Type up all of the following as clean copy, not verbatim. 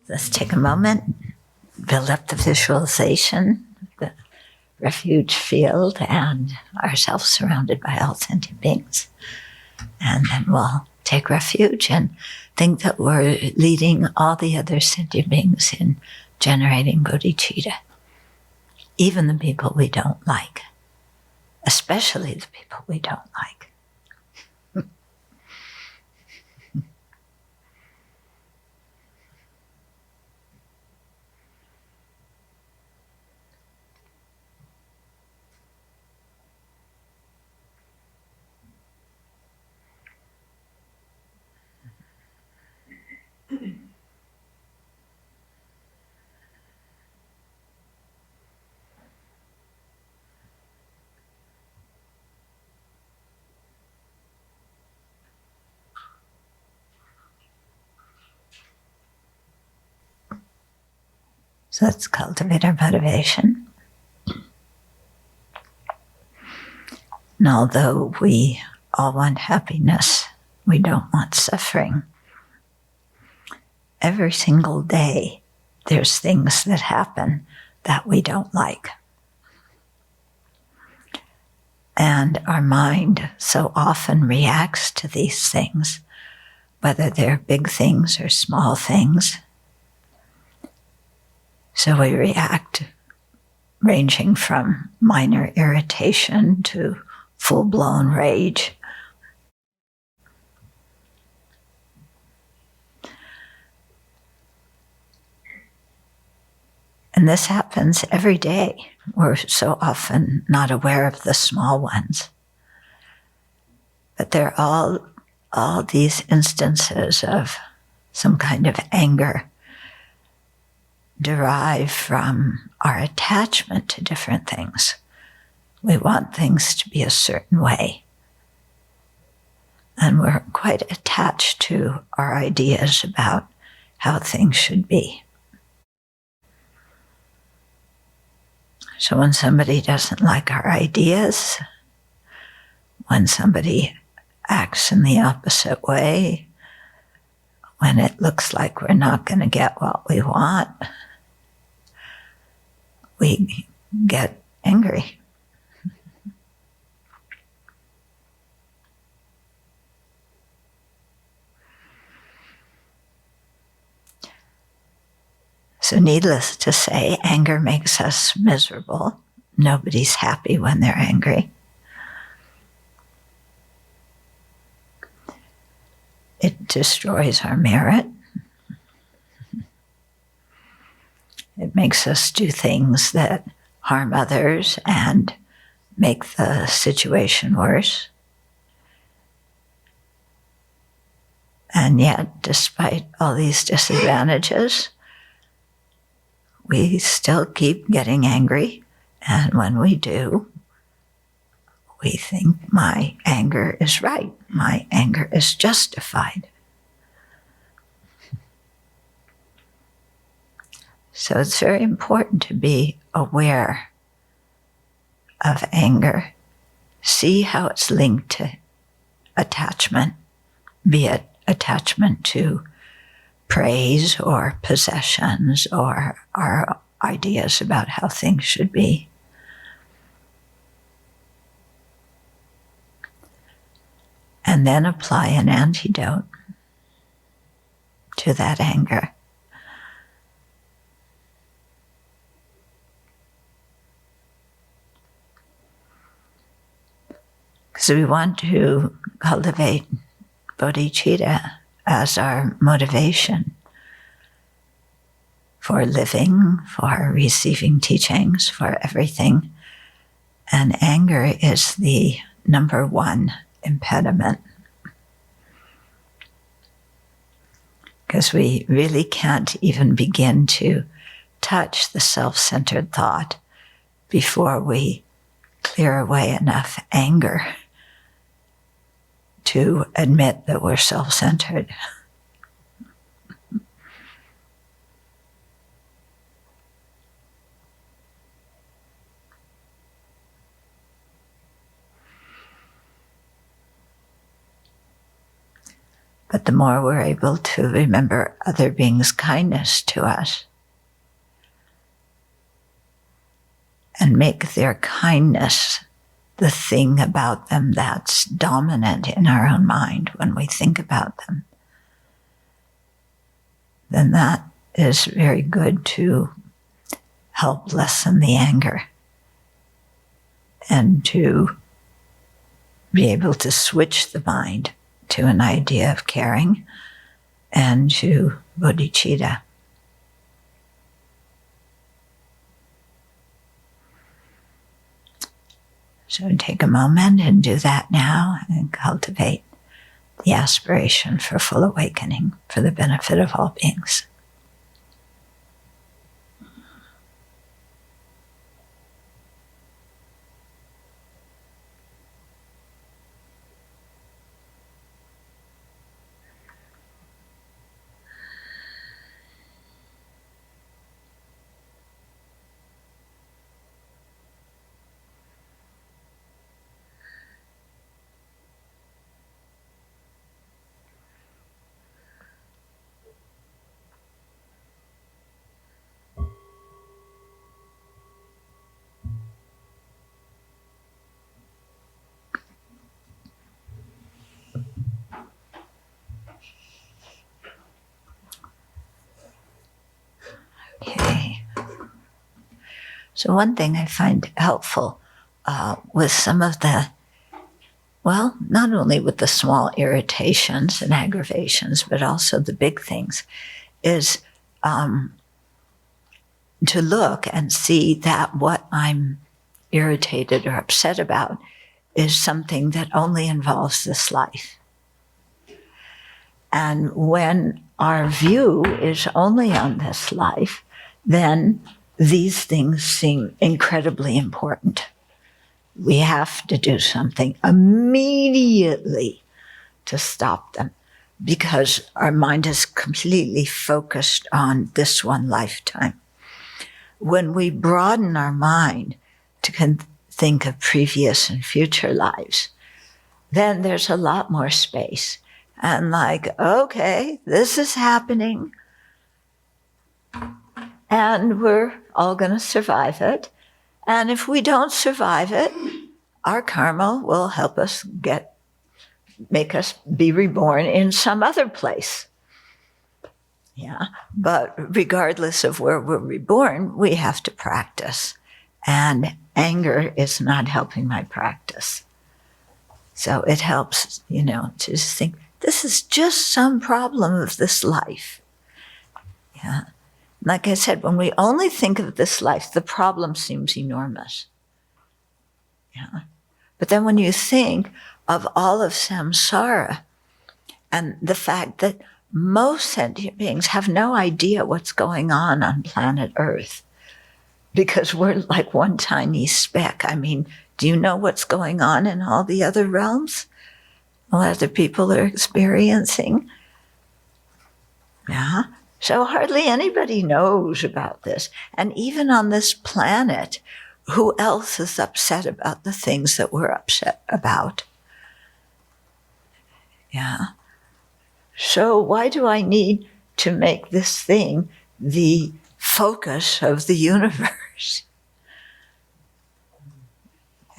Let's take a moment, build up the visualization, the refuge field, and ourselves surrounded by all sentient beings. And then we'll take refuge and think that we're leading all the other sentient beings in generating bodhicitta, even the people we don't like, especially the people we don't like. So let's cultivate our motivation. And although we all want happiness, we don't want suffering. Every single day, there's things that happen that we don't like. And our mind so often reacts to these things, whether they're big things or small things. So we react ranging from minor irritation to full-blown rage. And this happens every day. We're so often not aware of the small ones. But they're all these instances of some kind of anger derived from our attachment to different things. We want things to be a certain way. And we're quite attached to our ideas about how things should be. So when somebody doesn't like our ideas, when somebody acts in the opposite way, when it looks like we're not going to get what we want, we get angry. So needless to say, anger makes us miserable. Nobody's happy when they're angry. It destroys our merit. It makes us do things that harm others and make the situation worse. And yet, despite all these disadvantages, we still keep getting angry. And when we do, we think my anger is right. My anger is justified. So it's very important to be aware of anger. See how it's linked to attachment, be it attachment to praise or possessions or our ideas about how things should be. And then apply an antidote to that anger. Because we want to cultivate bodhicitta as our motivation for living, for receiving teachings, for everything. And anger is the number one impediment. Because we really can't even begin to touch the self-centered thought before we clear away enough anger to admit that we're self-centered. But the more we're able to remember other beings' kindness to us and make their kindness the thing about them that's dominant in our own mind when we think about them, then that is very good to help lessen the anger and to be able to switch the mind to an idea of caring and to bodhicitta. So take a moment and do that now and cultivate the aspiration for full awakening for the benefit of all beings. Okay. So one thing I find helpful with some of the, well, not only with the small irritations and aggravations, but also the big things, is to look and see that what I'm irritated or upset about is something that only involves this life. And when our view is only on this life, then these things seem incredibly important. We have to do something immediately to stop them because our mind is completely focused on this one lifetime. When we broaden our mind to think of previous and future lives, then there's a lot more space. And like, okay, this is happening, and we're all going to survive it. And if we don't survive it, our karma will help us make us be reborn in some other place. Yeah, but regardless of where we're reborn, we have to practice. And anger is not helping my practice. So it helps, to just think, this is just some problem of this life. Yeah. Like I said, when we only think of this life, the problem seems enormous. Yeah. But then when you think of all of samsara and the fact that most sentient beings have no idea what's going on planet Earth because we're like one tiny speck. I mean, do you know what's going on in all the other realms? What other people are experiencing? Yeah. So hardly anybody knows about this. And even on this planet, who else is upset about the things that we're upset about? Yeah. So why do I need to make this thing the focus of the universe?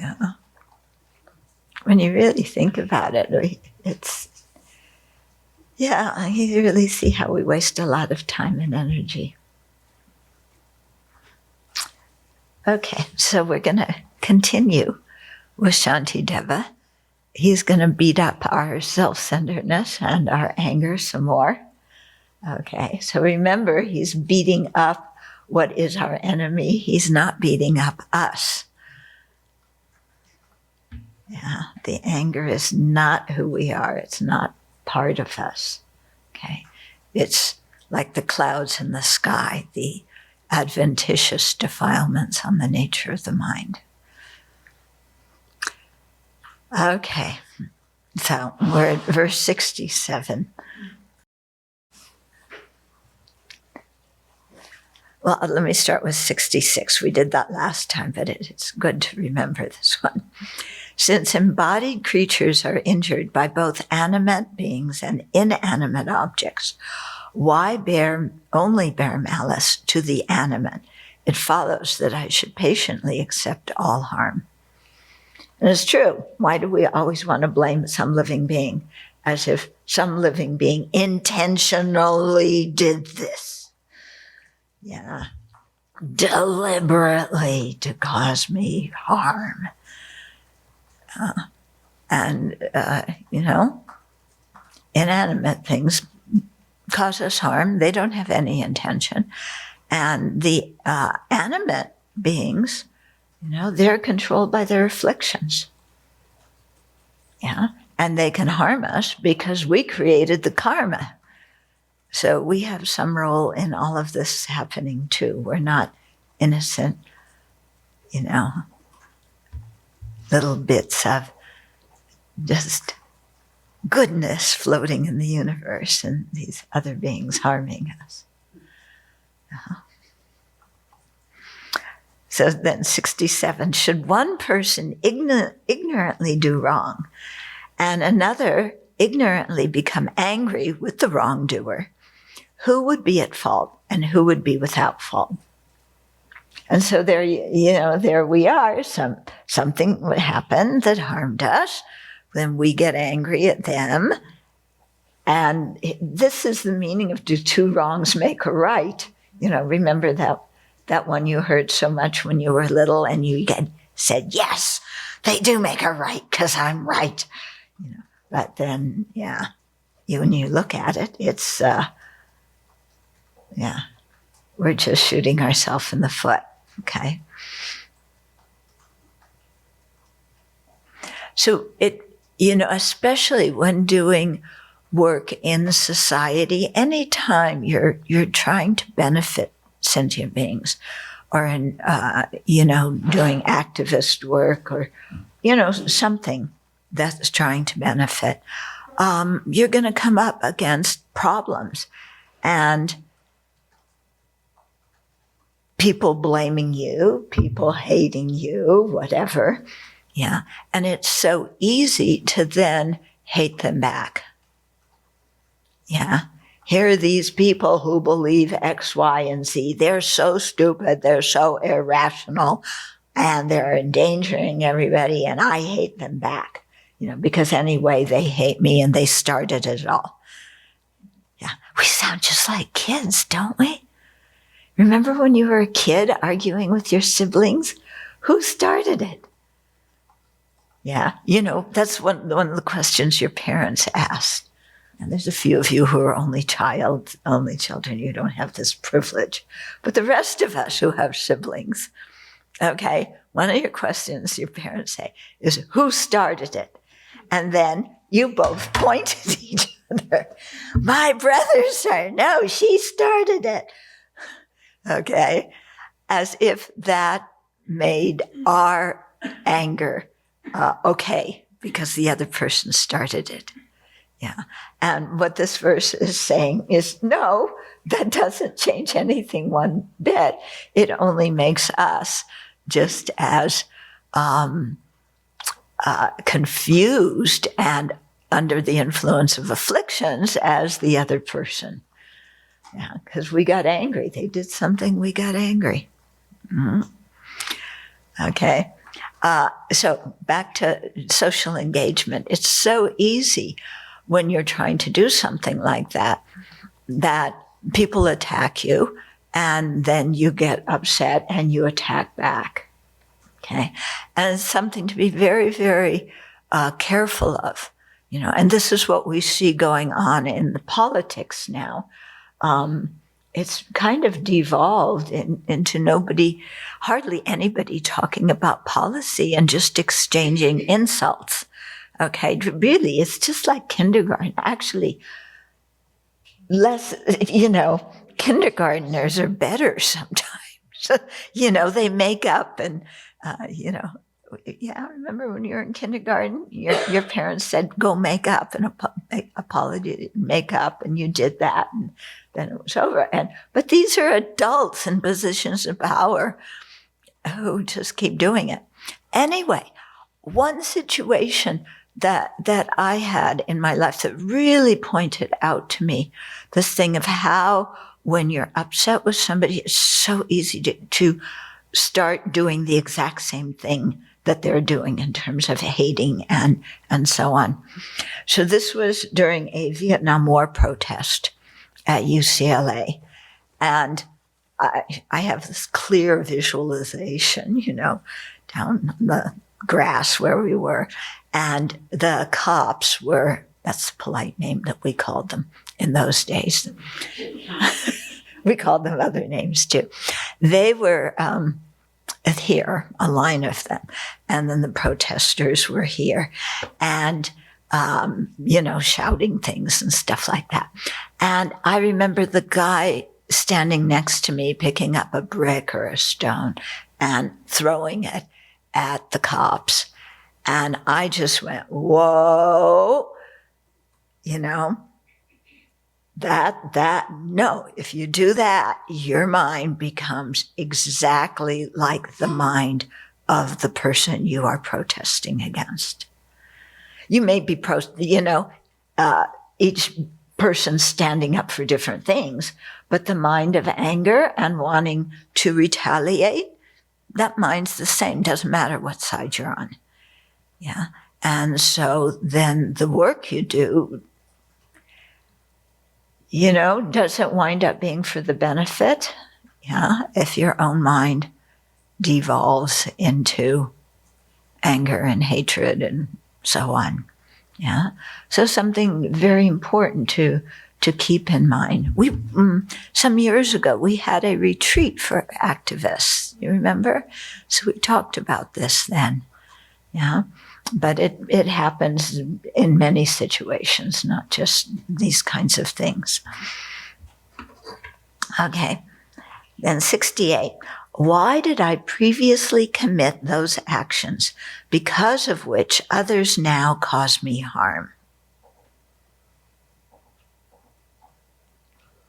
Yeah. When you really think about it, you really see how we waste a lot of time and energy. Okay, so we're going to continue with Shantideva. He's going to beat up our self-centeredness and our anger some more. Okay, so remember, he's beating up what is our enemy. He's not beating up us. Yeah, the anger is not who we are. It's not part of us. Okay, it's like the clouds in the sky, the adventitious defilements on the nature of the mind. Okay, so we're at verse 67. Well, let me start with 66. We did that last time, but it's good to remember this one. Since embodied creatures are injured by both animate beings and inanimate objects, why only bear malice to the animate? It follows that I should patiently accept all harm. And it's true. Why do we always want to blame some living being, as if some living being intentionally did this? Yeah. Deliberately to cause me harm. Inanimate things cause us harm. They don't have any intention. And the animate beings, they're controlled by their afflictions. Yeah. And they can harm us because we created the karma. So we have some role in all of this happening too. We're not innocent, little bits of just goodness floating in the universe and these other beings harming us. So then 67, should one person ignorantly do wrong and another ignorantly become angry with the wrongdoer, who would be at fault and who would be without fault? And so there we are. Something would happen that harmed us. Then we get angry at them. And this is the meaning of do two wrongs make a right. Remember that one you heard so much when you were little and you said, yes, they do make a right because I'm right. But then, when you look at it, it's, we're just shooting ourselves in the foot, okay? So especially when doing work in society, anytime you're trying to benefit sentient beings or in, doing activist work or, something that's trying to benefit, you're going to come up against problems and people blaming you, people hating you, whatever. Yeah. And it's so easy to then hate them back. Yeah. Here are these people who believe X, Y, and Z. They're so stupid. They're so irrational and they're endangering everybody. And I hate them back, because anyway, they hate me and they started it all. Yeah. We sound just like kids, don't we? Remember when you were a kid arguing with your siblings? Who started it? Yeah, that's one of the questions your parents asked. And there's a few of you who are only children. You don't have this privilege. But the rest of us who have siblings, okay, one of your questions your parents say is, who started it? And then you both point at each other. My brother, sir, no, she started it. Okay, as if that made our anger okay, because the other person started it. Yeah. And what this verse is saying is, no, that doesn't change anything one bit. It only makes us just as confused and under the influence of afflictions as the other person. Yeah, because we got angry. They did something, we got angry. Mm-hmm. Okay. So back to social engagement. It's so easy when you're trying to do something like that people attack you and then you get upset and you attack back. Okay. And it's something to be very, very careful of, and this is what we see going on in the politics now. It's kind of devolved into hardly anybody talking about policy and just exchanging insults. Okay, really, it's just like kindergarten. Actually, kindergartners are better sometimes. They make up and, yeah, remember when you were in kindergarten, your parents said, go make up and apology, make up, and you did that, and then it was over. But these are adults in positions of power who just keep doing it. Anyway, one situation that I had in my life that really pointed out to me this thing of how when you're upset with somebody, it's so easy to start doing the exact same thing that they're doing in terms of hating and so on. So this was during a Vietnam War protest at UCLA. And I have this clear visualization, down on the grass where we were. And the cops were, that's the polite name that we called them in those days. We called them other names too. They were here, a line of them. And then the protesters were here and, shouting things and stuff like that. And I remember the guy standing next to me, picking up a brick or a stone and throwing it at the cops. And I just went, whoa, no, if you do that, your mind becomes exactly like the mind of the person you are protesting against. You may be, each person standing up for different things, but the mind of anger and wanting to retaliate, that mind's the same. Doesn't matter what side you're on. Yeah. And so then the work you do, doesn't wind up being for the benefit. Yeah. If your own mind devolves into anger and hatred and so on. Yeah. So something very important to keep in mind. We, some years ago, we had a retreat for activists. You remember? So we talked about this then. Yeah. But it happens in many situations, not just these kinds of things. Okay. Then 68. Why did I previously commit those actions, because of which others now cause me harm?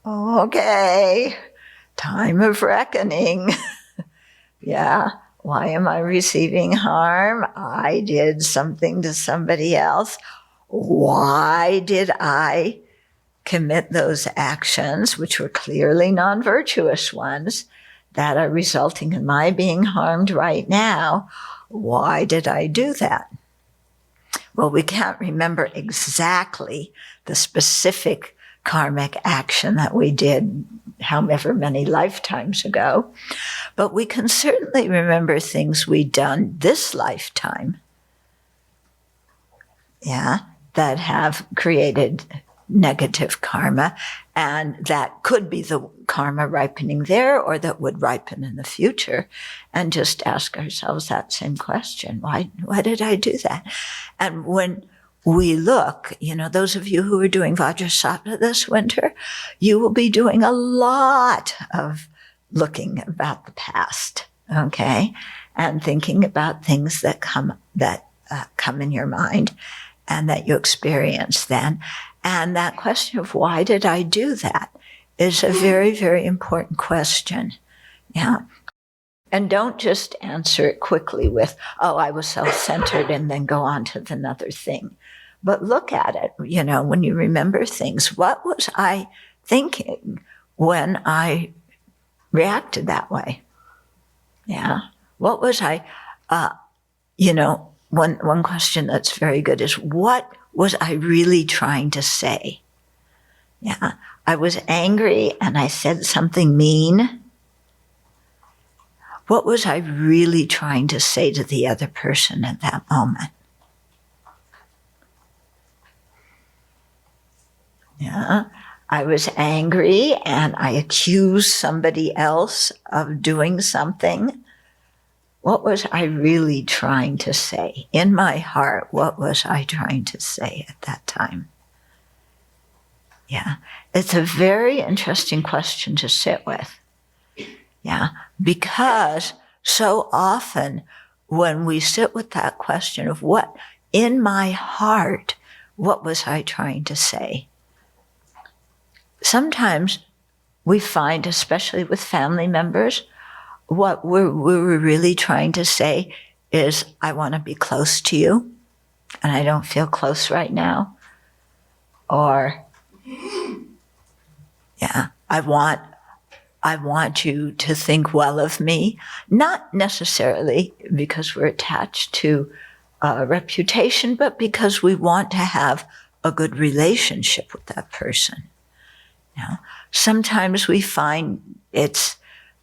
Okay. Time of reckoning. Yeah. Why am I receiving harm? I did something to somebody else. Why did I commit those actions, which were clearly non-virtuous ones, that are resulting in my being harmed right now? Why did I do that? Well, we can't remember exactly the specific karmic action that we did however many lifetimes ago, but we can certainly remember things we'd done this lifetime, that have created negative karma, and that could be the karma ripening there, or that would ripen in the future, and just ask ourselves that same question. Why did I do that? And when we look, those of you who are doing Vajrasattva this winter, you will be doing a lot of looking about the past, okay? And thinking about things that come in your mind and that you experience then. And that question of why did I do that is a very, very important question. Yeah. And don't just answer it quickly with, oh, I was self-centered, and then go on to another thing. But look at it, when you remember things. What was I thinking when I reacted that way? Yeah. What was I, one question that's very good is, what was I really trying to say? Yeah. I was angry and I said something mean. What was I really trying to say to the other person at that moment? Yeah, I was angry and I accused somebody else of doing something. What was I really trying to say? In my heart, what was I trying to say at that time? Yeah, it's a very interesting question to sit with. Yeah, because so often when we sit with that question of what in my heart, what was I trying to say? Sometimes we find, especially with family members, what we're really trying to say is I want to be close to you and I don't feel close right now. Or, yeah, I want you to think well of me, not necessarily because we're attached to a reputation, but because we want to have a good relationship with that person. You know, sometimes we find it's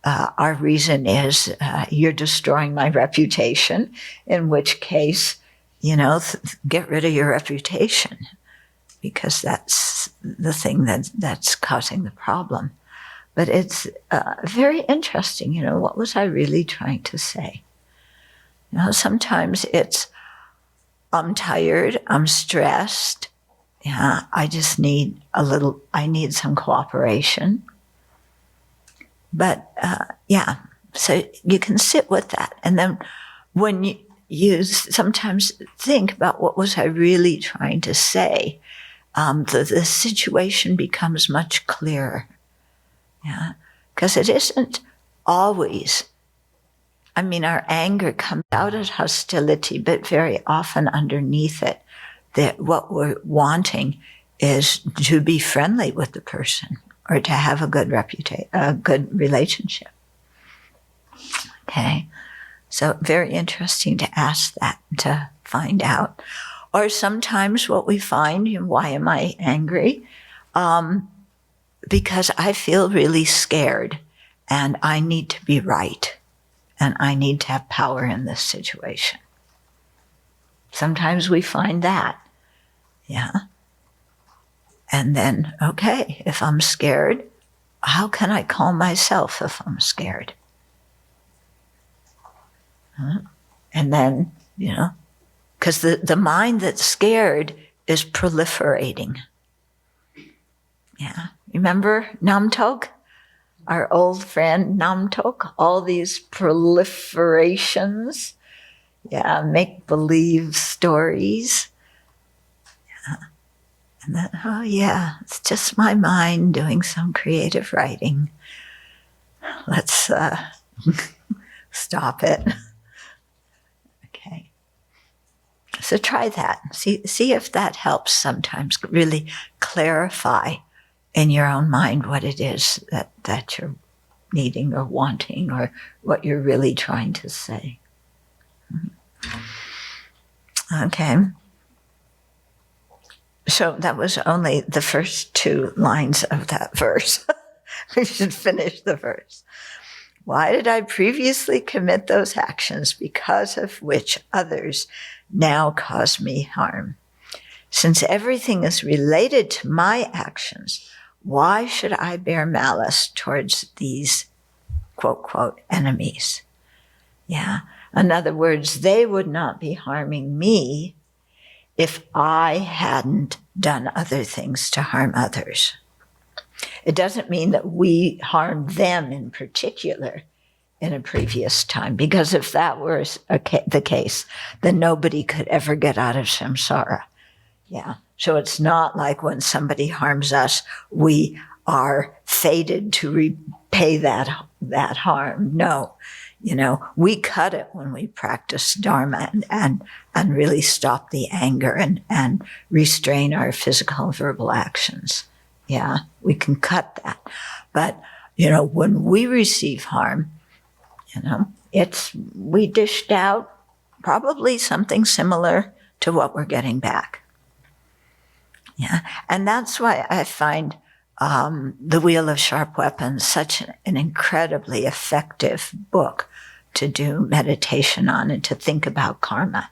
our reason is you're destroying my reputation, in which case, get rid of your reputation, because that's the thing that's causing the problem. But it's very interesting, what was I really trying to say? Sometimes it's, I'm tired, I'm stressed, I just need I need some cooperation. But so you can sit with that. And then when you sometimes think about what was I really trying to say, the situation becomes much clearer. Yeah, because it isn't always, our anger comes out as hostility, but very often underneath it, that what we're wanting is to be friendly with the person or to have a good good relationship. Okay, so very interesting to ask that, to find out. Or sometimes what we find, why am I angry? Because I feel really scared and I need to be right and I need to have power in this situation. Sometimes we find that, And then, okay, if I'm scared, how can I calm myself if I'm scared? And then, because the mind that's scared is proliferating. Yeah. Remember Namtok? Our old friend Namtok? All these proliferations. Yeah, make-believe stories. Yeah. And then, it's just my mind doing some creative writing. Let's stop it. Okay. So try that. See if that helps sometimes really clarify in your own mind what it is that you're needing or wanting or what you're really trying to say. Okay. So that was only the first 2 lines of that verse. We should finish the verse. Why did I previously commit those actions because of which others now cause me harm? Since everything is related to my actions, why should I bear malice towards these, quote, quote, enemies? Yeah. In other words, they would not be harming me if I hadn't done other things to harm others. It doesn't mean that we harmed them in particular in a previous time, because if that were the case, then nobody could ever get out of samsara. Yeah. So it's not like when somebody harms us, we are fated to repay that harm. No. We cut it when we practice Dharma and really stop the anger and restrain our physical and verbal actions. Yeah, we can cut that. But, when we receive harm, we dished out probably something similar to what we're getting back. Yeah, and that's why I find The Wheel of Sharp Weapons such an incredibly effective book to do meditation on and to think about karma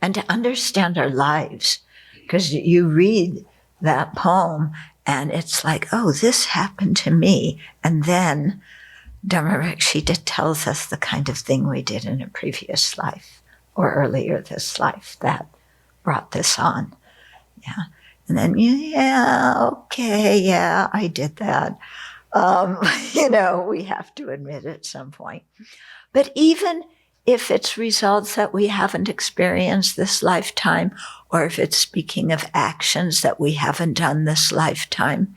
and to understand our lives. Because you read that poem and it's like, oh, this happened to me. And then Dharma-Rakshita tells us the kind of thing we did in a previous life or earlier this life that brought this on. Yeah. And then, I did that. We have to admit at some point. But even if it's results that we haven't experienced this lifetime, or if it's speaking of actions that we haven't done this lifetime,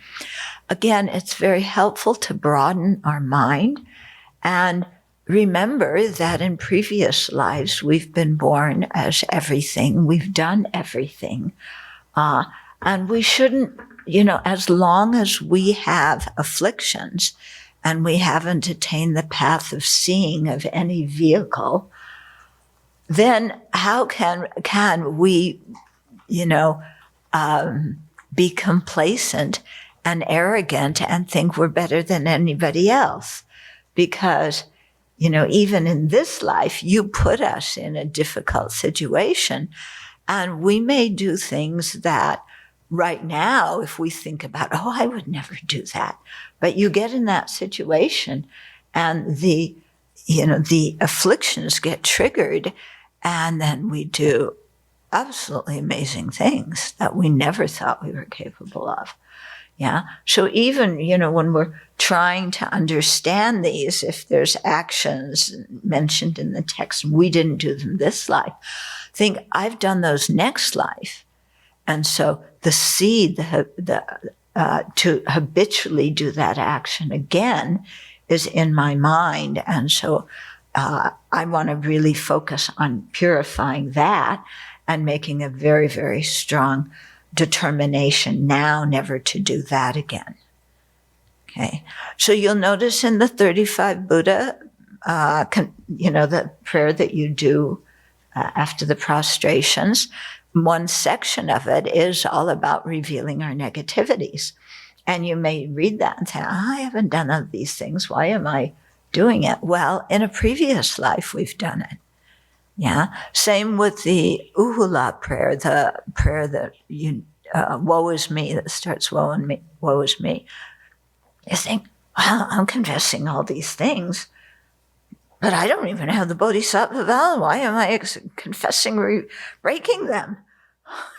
again, it's very helpful to broaden our mind and remember that in previous lives we've been born as everything, we've done everything, and we shouldn't, as long as we have afflictions and we haven't attained the path of seeing of any vehicle, then how can we, be complacent and arrogant and think we're better than anybody else? Because, even in this life, you put us in a difficult situation, and we may do things that right now, if we think about, I would never do that. But you get in that situation and the afflictions get triggered, and then we do absolutely amazing things that we never thought we were capable of. Yeah. So even, when we're trying to understand these, if there's actions mentioned in the text, we didn't do them this life, think I've done those next life. And so the seed, to habitually do that action again is in my mind. And so I want to really focus on purifying that and making a very, very strong determination now never to do that again. Okay. So you'll notice in the 35 Buddha, the prayer that you do after the prostrations, one section of it is all about revealing our negativities. And you may read that and say, I haven't done all these things. Why am I doing it? Well, in a previous life, we've done it. Yeah. Same with the Uhula prayer, the prayer that woe is me, that starts woe is me. You think, well, I'm confessing all these things, but I don't even have the Bodhisattva vow. Why am I confessing breaking them?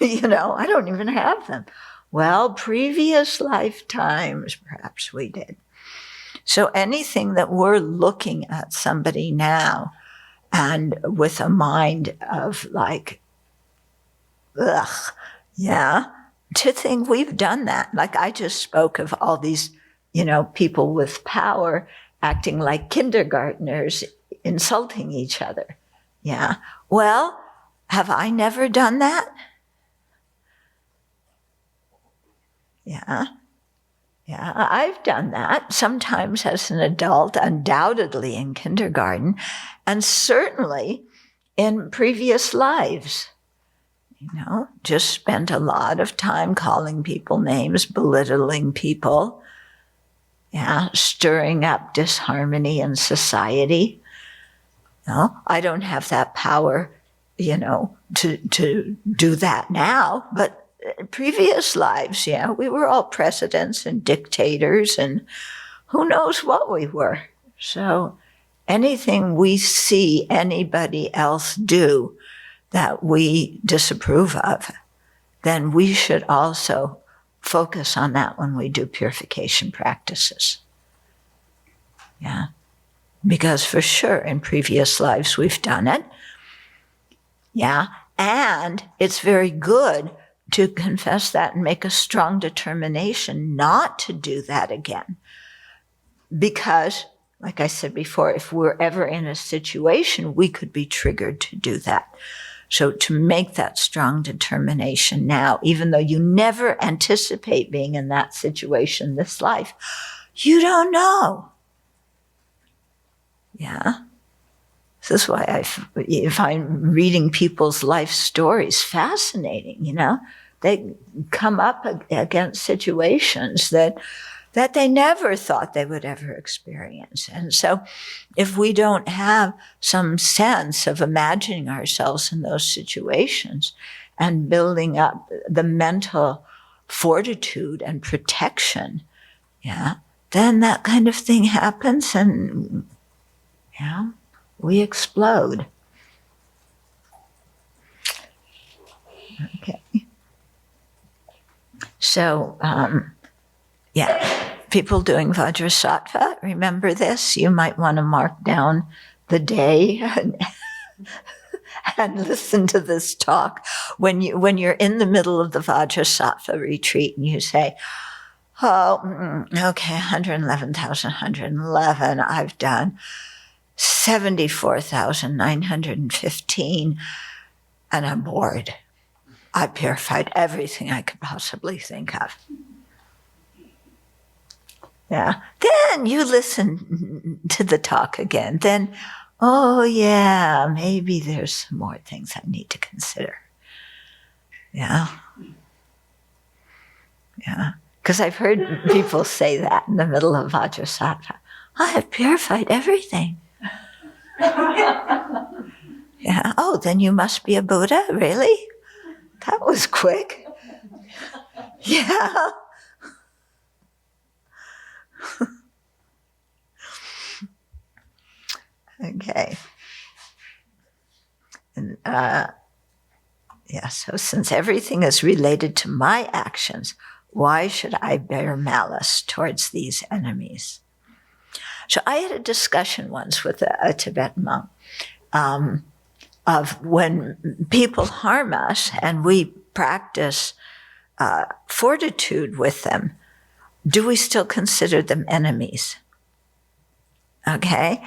I don't even have them. Well, previous lifetimes, perhaps we did. So anything that we're looking at somebody now and with a mind of like, ugh, yeah, to think we've done that. Like I just spoke of all these, people with power acting like kindergartners, insulting each other. Yeah. Well, have I never done that? Yeah. Yeah, I've done that, sometimes as an adult, undoubtedly in kindergarten, and certainly in previous lives. Just spent a lot of time calling people names, belittling people, stirring up disharmony in society. I don't have that power, to do that now, but previous lives, we were all presidents and dictators and who knows what we were. So anything we see anybody else do that we disapprove of, then we should also focus on that when we do purification practices. Yeah. Because for sure in previous lives we've done it. Yeah. And it's very good to confess that and make a strong determination not to do that again. Because, like I said before, if we're ever in a situation, we could be triggered to do that. So to make that strong determination now, even though you never anticipate being in that situation this life, you don't know. Yeah. This is why I find reading people's life stories fascinating, They come up against situations that they never thought they would ever experience. And so if we don't have some sense of imagining ourselves in those situations and building up the mental fortitude and protection, then that kind of thing happens and, we explode. Okay. So, people doing Vajrasattva, remember this. You might want to mark down the day and listen to this talk when you're in the middle of the Vajrasattva retreat and you say, okay, 111,111 I've done. 74,915, and I'm bored. I purified everything I could possibly think of. Yeah. Then you listen to the talk again. Then, oh yeah, maybe there's some more things I need to consider. Yeah. Yeah. Because I've heard people say that in the middle of Bodhisattva. I have purified everything. Yeah. Oh, then you must be a Buddha? Really? That was quick. Yeah. Okay. And, so since everything is related to my actions, why should I bear malice towards these enemies? So I had a discussion once with a Tibetan monk of when people harm us and we practice fortitude with them, do we still consider them enemies? Okay?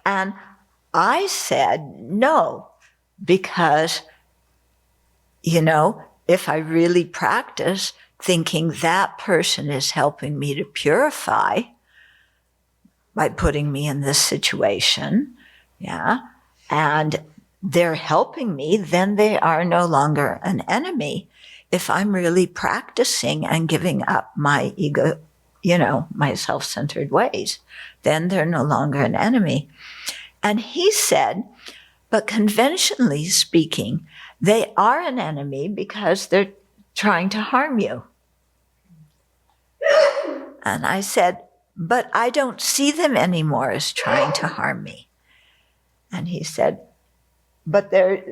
And I said no, because, if I really practice thinking that person is helping me to purify by putting me in this situation, and they're helping me, then they are no longer an enemy. If I'm really practicing and giving up my ego, my self-centered ways, then they're no longer an enemy. And he said, but conventionally speaking, they are an enemy because they're trying to harm you. And I said, but I don't see them anymore as trying to harm me. And he said, but they're,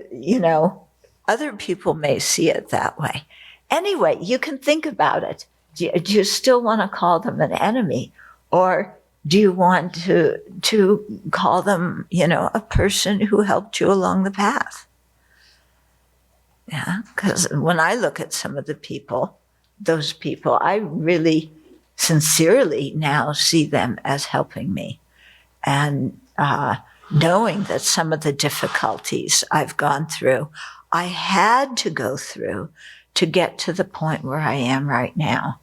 other people may see it that way. Anyway, you can think about it. Do you still want to call them an enemy? Or do you want to call them, a person who helped you along the path? Yeah, because when I look at some of those people, I really sincerely now see them as helping me. And knowing that some of the difficulties I've gone through, I had to go through to get to the point where I am right now.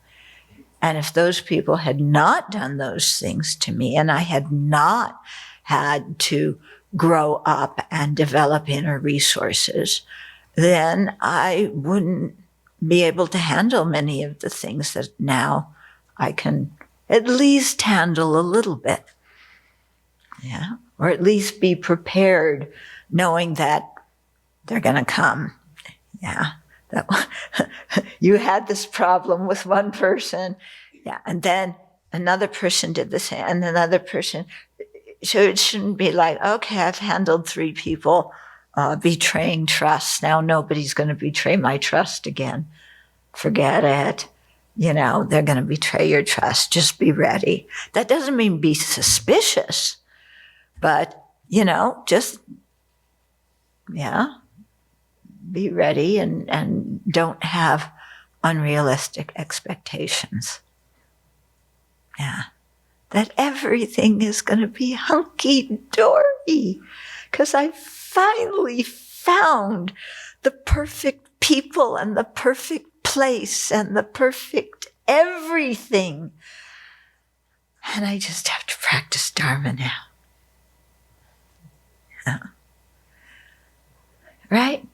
And if those people had not done those things to me, and I had not had to grow up and develop inner resources, then I wouldn't be able to handle many of the things that now I can at least handle a little bit. Yeah. Or at least be prepared knowing that they're going to come. Yeah. You had this problem with one person. Yeah. And then another person did the same, and another person. So it shouldn't be like, okay, I've handled 3 people betraying trust. Now nobody's going to betray my trust again. Forget it. They're going to betray your trust. Just be ready. That doesn't mean be suspicious, but, just, be ready and don't have unrealistic expectations. Yeah. That everything is going to be hunky-dory, because I finally found the perfect people and the perfect place and the perfect everything. And I just have to practice Dharma now. Yeah. Right?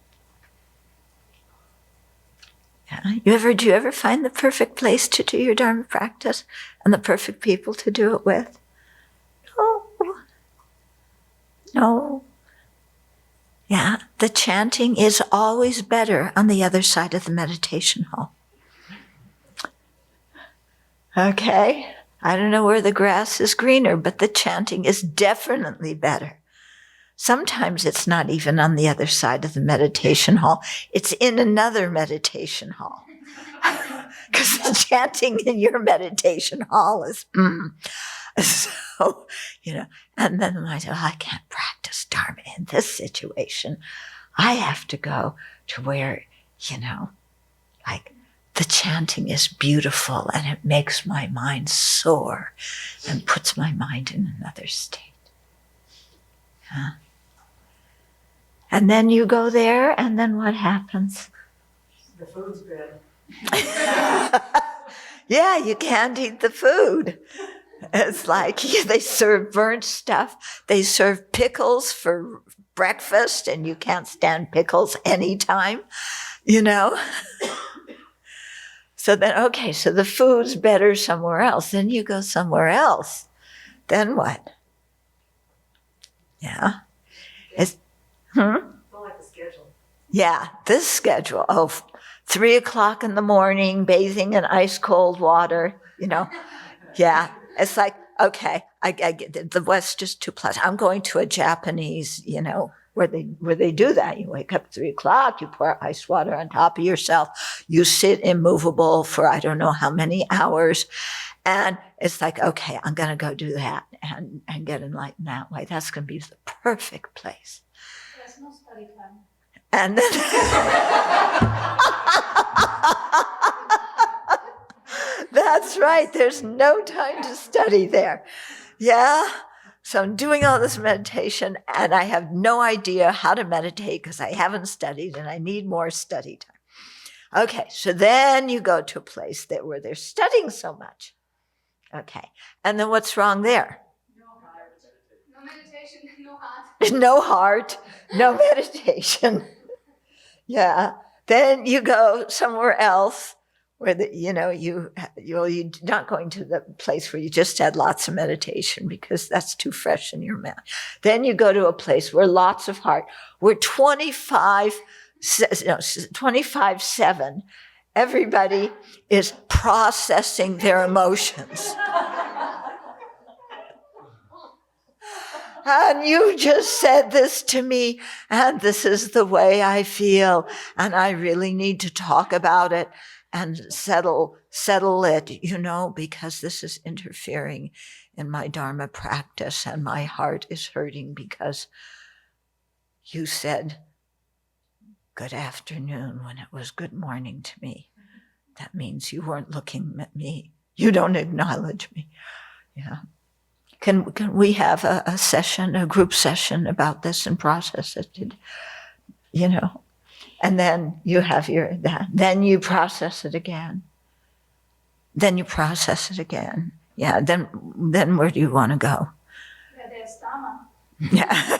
Yeah. Do you ever find the perfect place to do your Dharma practice and the perfect people to do it with? No. Yeah, the chanting is always better on the other side of the meditation hall. Okay, I don't know where the grass is greener, but the chanting is definitely better. Sometimes it's not even on the other side of the meditation hall. It's in another meditation hall. Because the chanting in your meditation hall is, So, and then I said, I can't practice Dharma in this situation. I have to go to where, the chanting is beautiful and it makes my mind soar and puts my mind in another state. And then you go there, and then what happens? The food's good. Yeah, you can't eat the food. It's like they serve burnt stuff. They serve pickles for breakfast, and you can't stand pickles anytime, you know? So then, okay, so the food's better somewhere else. Then you go somewhere else. Then what? Yeah. It's, Don't like the schedule. Yeah, this schedule. Oh, 3 o'clock in the morning, bathing in ice cold water, you know? Yeah. It's like, okay, I get it. The West is too pleasant. I'm going to a Japanese, you know, where they do that. You wake up at 3 o'clock, you pour ice water on top of yourself, you sit immovable for I don't know how many hours. And it's like, okay, I'm going to go do that and get enlightened that way. That's going to be the perfect place. There's no study time. And then that's right. There's no time to study there. Yeah. So I'm doing all this meditation and I have no idea how to meditate because I haven't studied and I need more study time. Okay. So then you go to a place where they're studying so much. Okay. And then what's wrong there? No meditation, no heart. No heart, no meditation. Yeah. Then you go somewhere else where you're not going to the place where you just had lots of meditation because that's too fresh in your mind. Then you go to a place where lots of heart, where 25/7, everybody is processing their emotions. And you just said this to me, and this is the way I feel, and I really need to talk about it and settle it, because this is interfering in my Dharma practice, and my heart is hurting because you said good afternoon when it was good morning to me. That means you weren't looking at me. You don't acknowledge me. Yeah. Can we have a session, a group session about this and process it? And then you have then you process it again. Then you process it again. Yeah. Then where do you want to go? Yeah, there's Dharma. Yeah.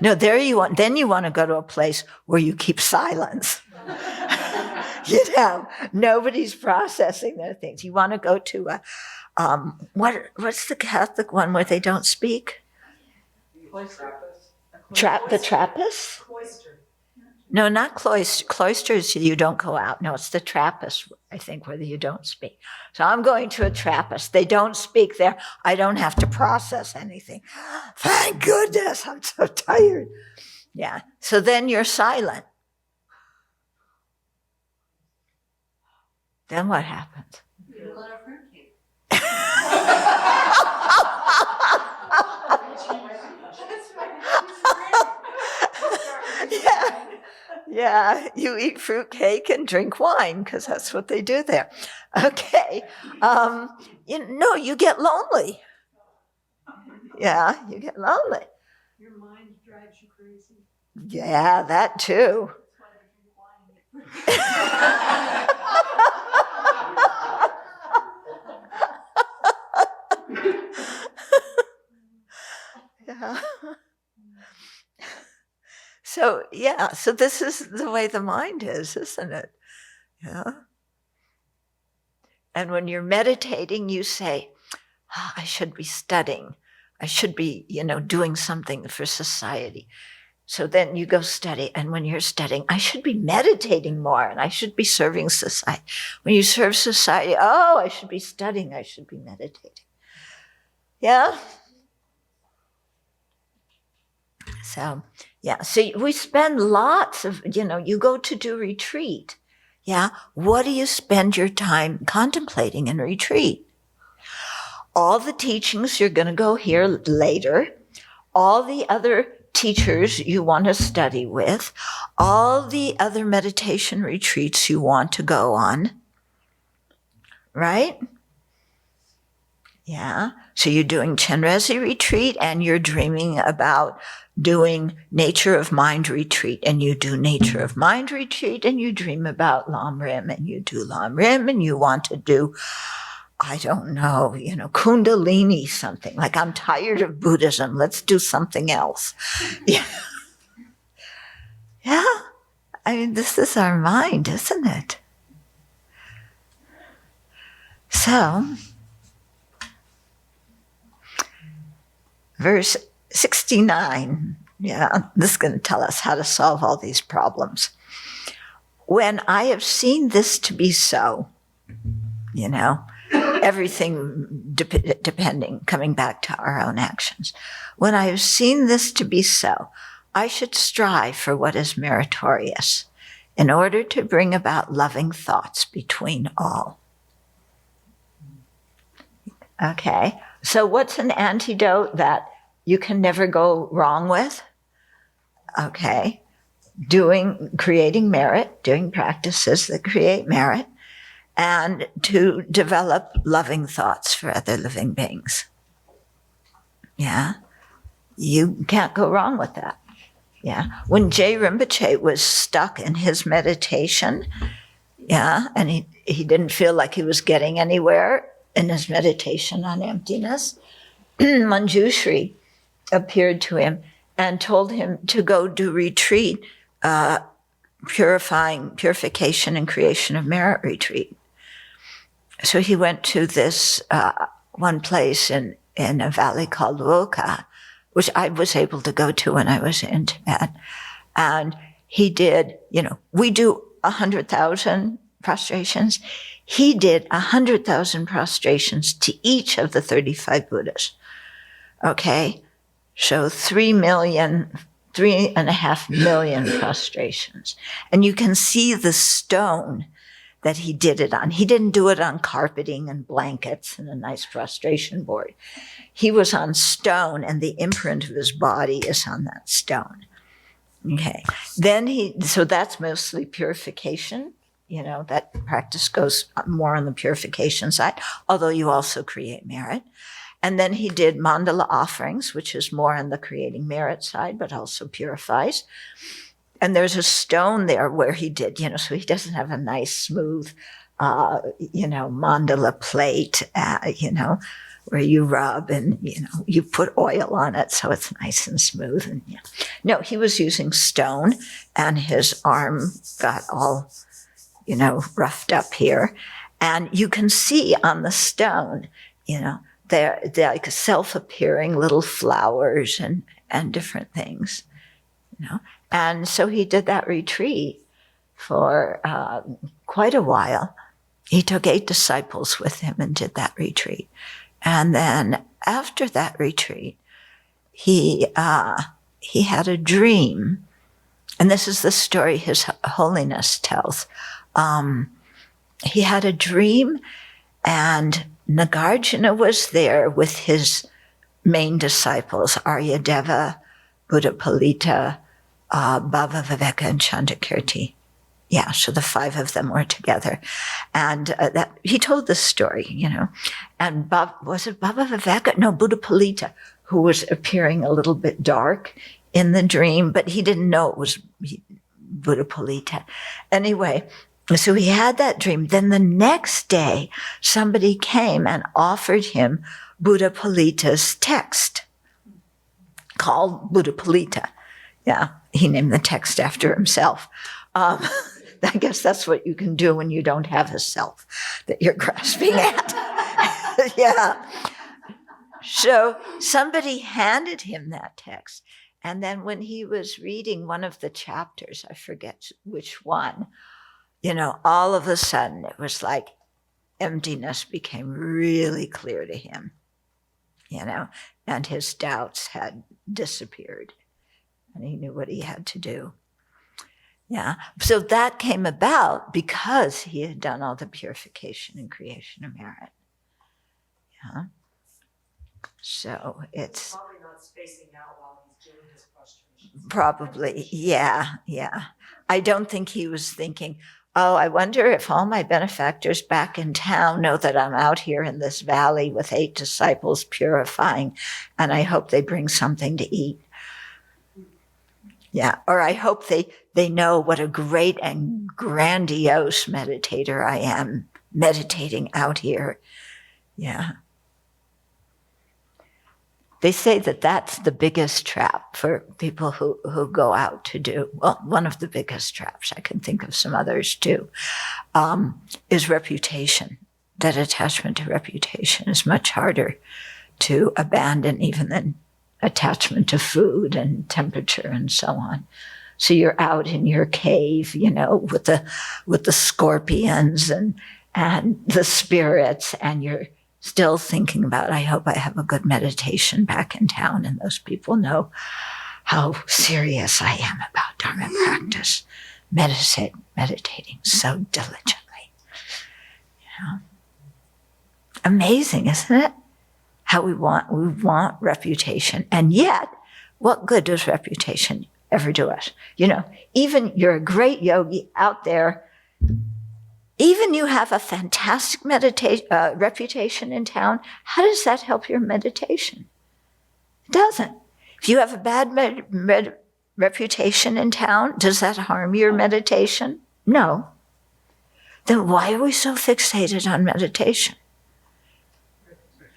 No, then you want to go to a place where you keep silence. Nobody's processing their things. You want to go to what's the Catholic one where they don't speak? The Trappist? Cloister. No, not cloister. Cloisters, you don't go out. No, it's the Trappist, I think, where you don't speak. So I'm going to a Trappist. They don't speak there. I don't have to process anything. Thank goodness. I'm so tired. Yeah. So then you're silent. Then what happens? You let a fruitcake. Yeah, you eat fruitcake and drink wine because that's what they do there. Okay. You get lonely. Yeah, you get lonely. Your mind drives you crazy. Yeah, that too. Yeah. So this is the way the mind is, isn't it? Yeah. And when you're meditating, you say, I should be studying. I should be, doing something for society. So then you go study. And when you're studying, I should be meditating more and I should be serving society. When you serve society, I should be studying. I should be meditating. Yeah. So we spend lots of, you go to do retreat. Yeah. What do you spend your time contemplating in retreat? All the teachings you're going to go hear later, all the other teachers you want to study with, all the other meditation retreats you want to go on, right? Yeah. So you're doing Chenrezig retreat and you're dreaming about doing nature of mind retreat, and you do nature of mind retreat and you dream about Lam Rim and you do Lam Rim and you want to do, I don't know, Kundalini something. Like, I'm tired of Buddhism. Let's do something else. Yeah. Yeah. I mean, this is our mind, isn't it? So, verse 69, this is going to tell us how to solve all these problems. When I have seen this to be so, everything depending, coming back to our own actions. When I have seen this to be so, I should strive for what is meritorious in order to bring about loving thoughts between all. Okay, so what's an antidote that you can never go wrong with? Okay, creating merit, doing practices that create merit, and to develop loving thoughts for other living beings. Yeah, you can't go wrong with that. Yeah, when Jay Rinpoche was stuck in his meditation, and he didn't feel like he was getting anywhere in his meditation on emptiness, Manjushri appeared to him and told him to go do retreat, purification and creation of merit retreat. So he went to this one place in a valley called Woka, which I was able to go to when I was in Tibet. And he did, we do 100,000 prostrations. He did 100,000 prostrations to each of the 35 Buddhas. Okay? So 3.5 million prostrations. And you can see the stone that he did it on. He didn't do it on carpeting and blankets and a nice prostration board. He was on stone, and the imprint of his body is on that stone. Okay. So that's mostly purification. That practice goes more on the purification side, although you also create merit. And then he did mandala offerings, which is more on the creating merit side, but also purifies. And there's a stone there where he did, so he doesn't have a nice, smooth, mandala plate, where you rub and, you put oil on it so it's nice and smooth. And no, he was using stone, and his arm got all, roughed up here. And you can see on the stone, they're like self-appearing little flowers and different things, And so he did that retreat for quite a while. He took 8 disciples with him and did that retreat. And then after that retreat, he had a dream. And this is the story His Holiness tells. He had a dream, and Nagarjuna was there with his main disciples, Aryadeva, Buddhapalita, Bhavaviveka, and Chandakirti. Yeah, so the 5 of them were together. And he told this story, And was it Bhavaviveka? No, Buddhapalita, who was appearing a little bit dark in the dream, but he didn't know it was Buddhapalita. Anyway, so he had that dream. Then the next day, somebody came and offered him Buddhapalita's text called Buddhapalita. Yeah, he named the text after himself. I guess that's what you can do when you don't have a self that you're grasping at. Yeah. So somebody handed him that text. And then when he was reading one of the chapters, I forget which one, all of a sudden it was like emptiness became really clear to him, and his doubts had disappeared. And he knew what he had to do. Yeah. So that came about because he had done all the purification and creation of merit. Yeah. So it's Probably not spacing out while he's doing his prostration. probably, yeah. I don't think he was thinking, oh, I wonder if all my benefactors back in town know that I'm out here in this valley with 8 disciples purifying, and I hope they bring something to eat. Yeah, or I hope they know what a great and grandiose meditator I am, meditating out here. Yeah. They say that that's the biggest trap for people who go out to do, well, one of the biggest traps, I can think of some others too, is reputation. That attachment to reputation is much harder to abandon even than attachment to food and temperature and so on. So you're out in your cave, with the scorpions and the spirits, and you're still thinking about, I hope I have a good meditation back in town and those people know how serious I am about Dharma practice, meditating so diligently. Amazing, isn't it? How we want reputation. And yet, what good does reputation ever do us? Even you're a great yogi out there, even you have a fantastic reputation in town, how does that help your meditation? It doesn't. If you have a bad reputation in town, does that harm your meditation? No. Then why are we so fixated on meditation?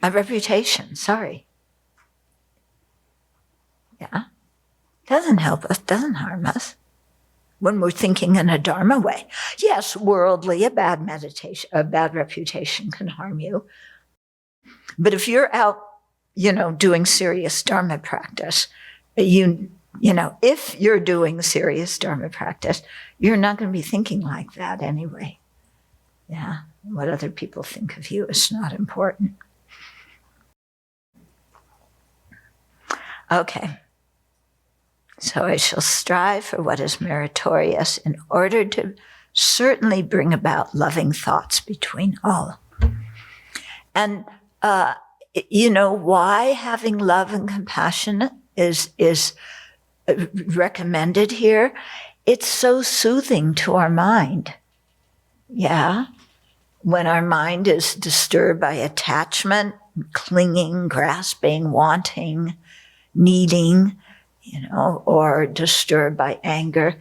A reputation, sorry. Yeah. Doesn't help us, doesn't harm us. When we're thinking in a Dharma way. Yes, worldly, a bad reputation can harm you. But if you're out, doing serious Dharma practice, if you're doing serious Dharma practice, you're not going to be thinking like that anyway. Yeah, what other people think of you is not important. Okay. So I shall strive for what is meritorious in order to certainly bring about loving thoughts between all. And, why having love and compassion is recommended here? It's so soothing to our mind. Yeah. When our mind is disturbed by attachment, clinging, grasping, wanting, needing, or disturbed by anger,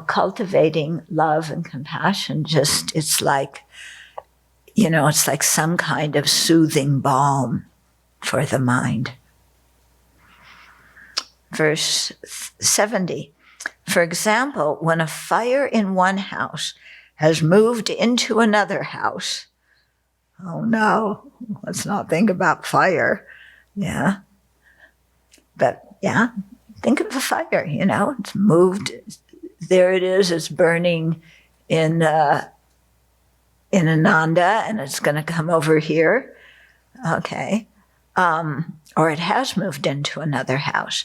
cultivating love and compassion, it's like some kind of soothing balm for the mind. Verse 70. For example, when a fire in one house has moved into another house, oh no, let's not think about fire. Yeah. But yeah, think of the fire, it's moved. There it is, it's burning in Ananda, and it's going to come over here. Okay. Or it has moved into another house.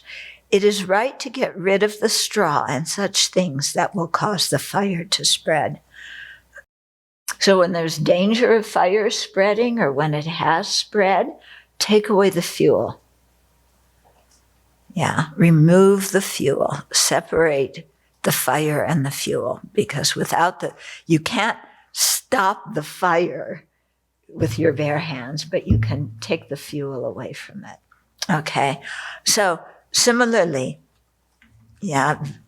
It is right to get rid of the straw and such things that will cause the fire to spread. So when there's danger of fire spreading, or when it has spread, take away the fuel. Yeah, remove the fuel, separate the fire and the fuel, because you can't stop the fire with your bare hands, but you can take the fuel away from it. Okay, so similarly,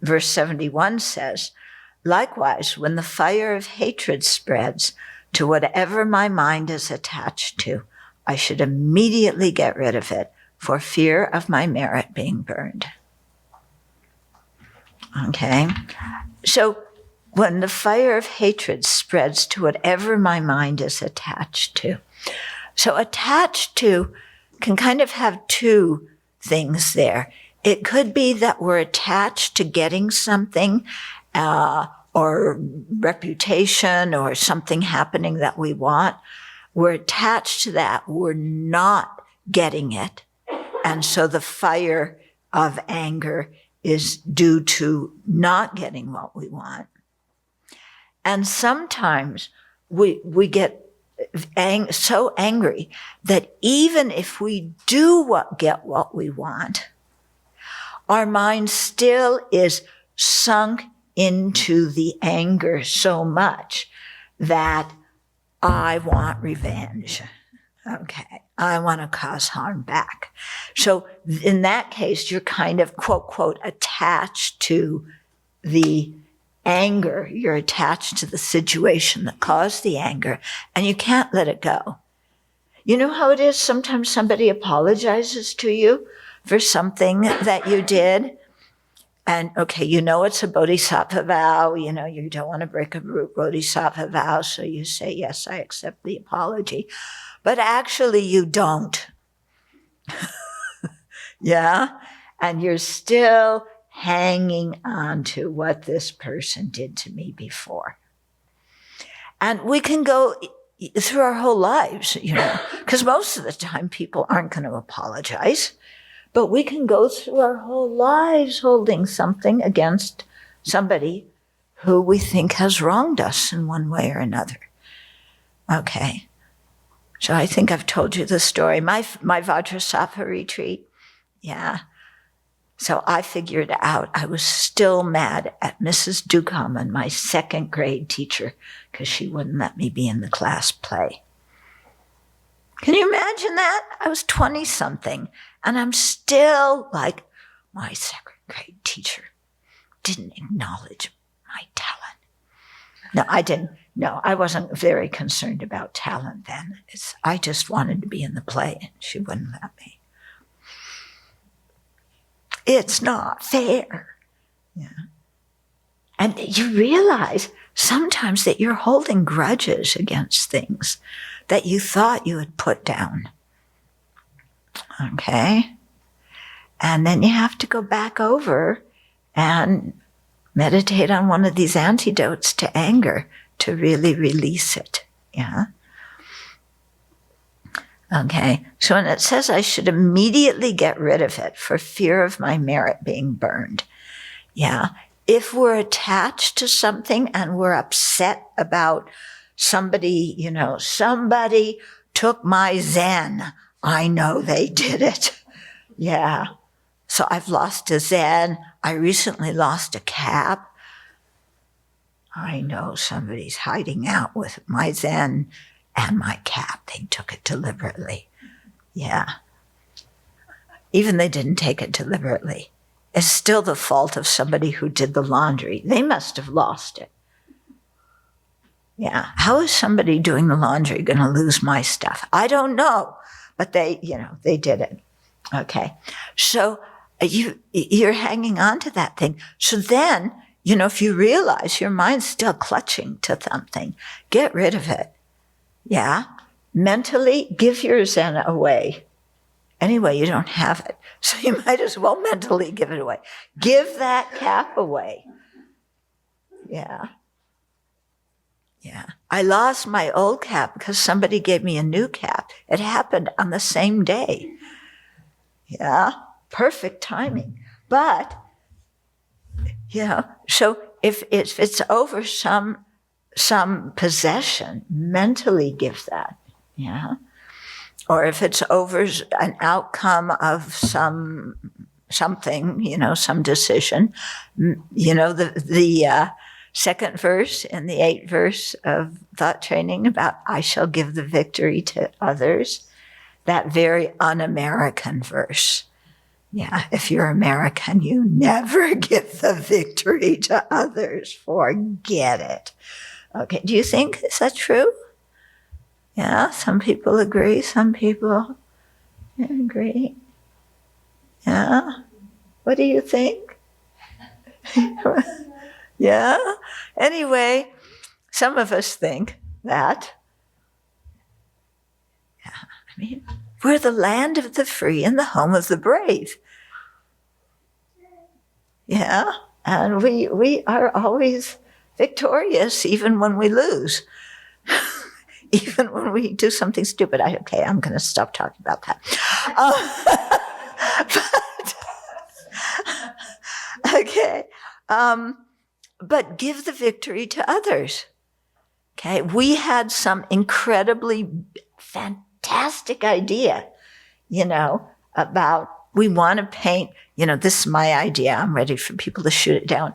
verse 71 says, likewise, when the fire of hatred spreads to whatever my mind is attached to, I should immediately get rid of it, for fear of my merit being burned. Okay, so when the fire of hatred spreads to whatever my mind is attached to. So attached to can kind of have two things there. It could be that we're attached to getting something, or reputation, or something happening that we want. We're attached to that. We're not getting it. And so the fire of anger is due to not getting what we want. And sometimes we get so angry that even if we get what we want, our mind still is sunk into the anger so much that I want revenge. Okay, I want to cause harm back. So in that case, you're kind of, quote, quote, attached to the anger. You're attached to the situation that caused the anger, and you can't let it go. You know how it is? Sometimes somebody apologizes to you for something that you did. And okay, you know it's a Bodhisattva vow, you know, you don't want to break a Bodhisattva vow, so you say, yes, I accept the apology. But actually you don't. Yeah? And you're still hanging on to what this person did to me before. And we can go through our whole lives, you know, because most of the time people aren't going to apologize. But we can go through our whole lives holding something against somebody who we think has wronged us in one way or another. Okay. So I think I've told you the story. My Vajrasattva retreat, yeah. So I figured out I was still mad at Mrs. Dukaman, my second grade teacher, because she wouldn't let me be in the class play. Can you imagine that? I was 20-something, and I'm still like, my second grade teacher didn't acknowledge my talent. No, I didn't. No, I wasn't very concerned about talent then. I just wanted to be in the play, and she wouldn't let me. It's not fair. Yeah. And you realize sometimes that you're holding grudges against things that you thought you had put down. Okay? And then you have to go back over and meditate on one of these antidotes to anger to really release it. Yeah? Okay, so when it says I should immediately get rid of it for fear of my merit being burned. Yeah, if we're attached to something and we're upset about somebody, you know, somebody took my Zen, I know they did it. Yeah, so I've lost a Zen. I recently lost a cap. I know somebody's hiding out with my Zen and my cap. They took it deliberately. Yeah. Even they didn't take it deliberately. It's still the fault of somebody who did the laundry. They must have lost it. Yeah. How is somebody doing the laundry going to lose my stuff? I don't know. But they did it. Okay. So you're hanging on to that thing. So then, if you realize your mind's still clutching to something, get rid of it. Yeah. Mentally, give your Zen away. Anyway, you don't have it. So you might as well mentally give it away. Give that cap away. Yeah. Yeah. I lost my old cap because somebody gave me a new cap. It happened on the same day. Yeah. Perfect timing. But, so if it's over some possession, mentally give that. Yeah. Or if it's over an outcome of something, some decision, the second verse in the 8th verse of Thought Training about I shall give the victory to others, that very un-American verse. Yeah, if you're American, you never give the victory to others. Forget it. Okay, do you think, is that true? Yeah, some people agree, some people agree. Yeah, what do you think? Yeah, anyway, some of us think that. Yeah, we're the land of the free and the home of the brave. Yeah, and we are always victorious even when we lose. Even when we do something stupid. I'm going to stop talking about that. But give the victory to others. Okay, we had some incredibly fantastic idea, about we want to paint, this is my idea. I'm ready for people to shoot it down.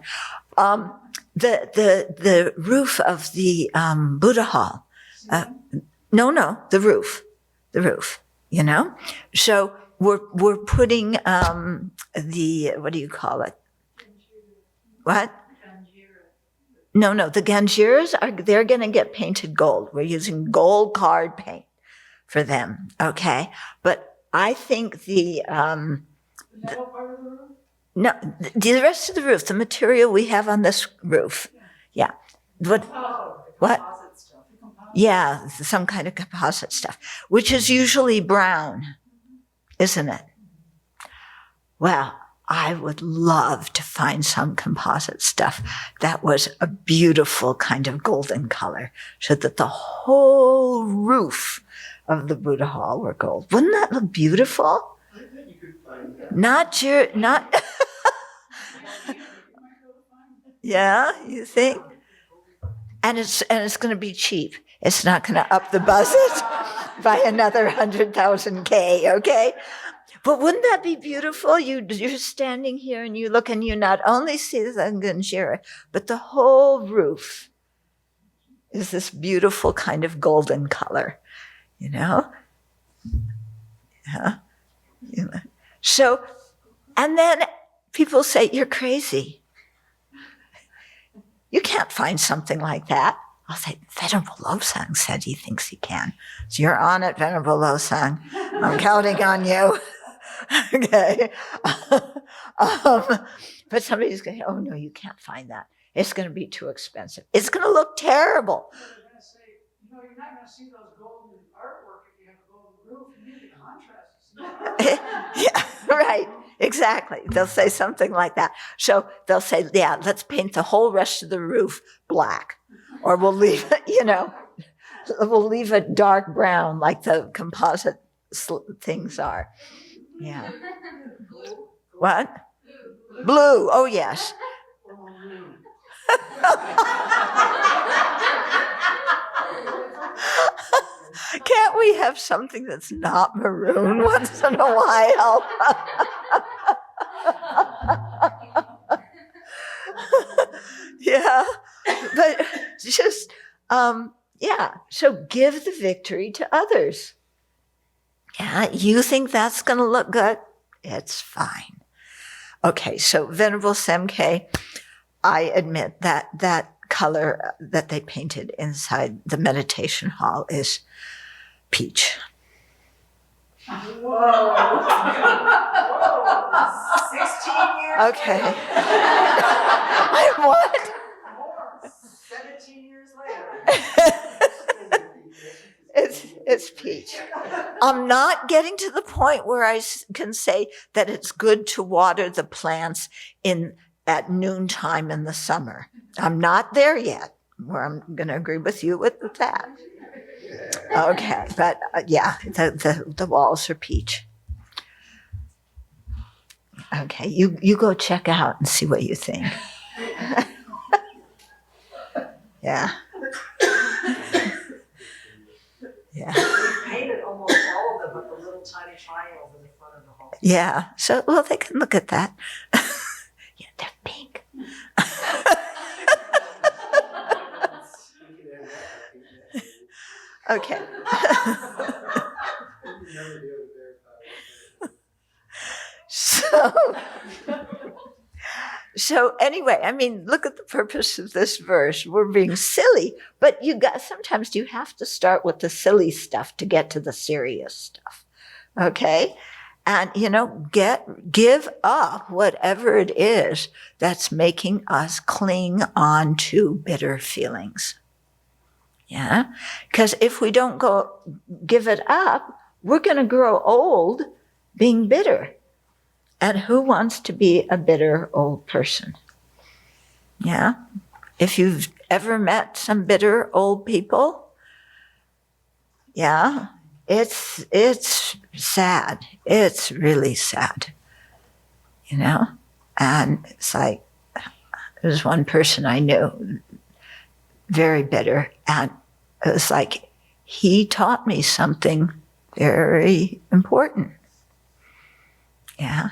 The roof of the Buddha hall. No, the roof, you know? So we're putting the, what do you call it? What? No, the Ganjiras they're going to get painted gold. We're using gold card paint for them, okay? But I think the metal part of the roof? no, the rest of the roof, the material we have on this roof, yeah. What? Composite stuff. Yeah, some kind of composite stuff, which is usually brown, isn't it? Well, I would love to find some composite stuff that was a beautiful kind of golden color so that the whole roof of the Buddha hall were gold. Wouldn't that look beautiful? I bet you could find that. Not, yeah, you think? And it's going to be cheap. It's not going to up the budget by another 100,000 K, okay? But wouldn't that be beautiful? You're standing here and you look and you not only see the Ganjira, but the whole roof is this beautiful kind of golden color, you know? Yeah. You know. So, and then people say, you're crazy. You can't find something like that. I'll say, Venerable Losang said he thinks he can. So you're on it, Venerable Losang. I'm counting on you. Okay. But somebody's going, oh no, you can't find that. It's going to be too expensive. It's going to look terrible. They're going to say, you're not going to see those golden artwork if you have a golden roof. You need the contrast to see that. Yeah, right. Exactly. They'll say something like that. So they'll say, yeah, let's paint the whole rest of the roof black. Or we'll leave it, we'll leave it dark brown like the composite things are. Yeah. What? Blue. Oh, yes. Can't we have something that's not maroon once in a while? Yeah, but just, so give the victory to others. Yeah, you think that's going to look good? It's fine. Okay, so Venerable Semke, I admit that that color that they painted inside the meditation hall is peach. Whoa. 16 years Okay. later. What? More. 17 years later. It's peach. I'm not getting to the point where I can say that it's good to water the plants at noontime in the summer. I'm not there yet, where I'm going to agree with you with that. Okay, but the walls are peach. Okay, you go check out and see what you think. Yeah. Yeah. We painted almost all of them with the little tiny triangles in the front of the hall. Yeah. So, well, they can look at that. Yeah, they're pink. Okay. So anyway, I mean, look at the purpose of this verse. We're being silly, but sometimes you have to start with the silly stuff to get to the serious stuff. Okay? And, give up whatever it is that's making us cling on to bitter feelings. Yeah? Because if we don't give it up, we're going to grow old being bitter. And who wants to be a bitter old person? Yeah? If you've ever met some bitter old people, yeah, it's sad. It's really sad, And it's like, there's one person I knew, very bitter, and it was like, he taught me something very important. Yeah.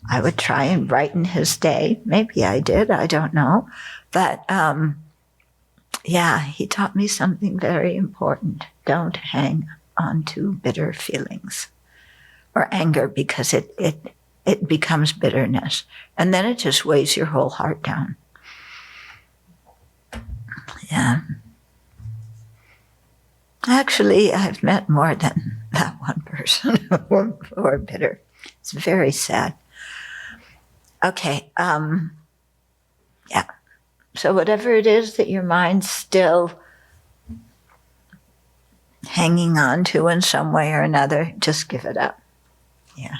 I would try and brighten his day. Maybe I did, I don't know. But yeah, he taught me something very important. Don't hang on to bitter feelings or anger, because it becomes bitterness. And then it just weighs your whole heart down. Yeah. Actually, I've met more than that one person who are bitter. It's very sad. Okay. Yeah. So whatever it is that your mind's still hanging on to in some way or another, just give it up. Yeah.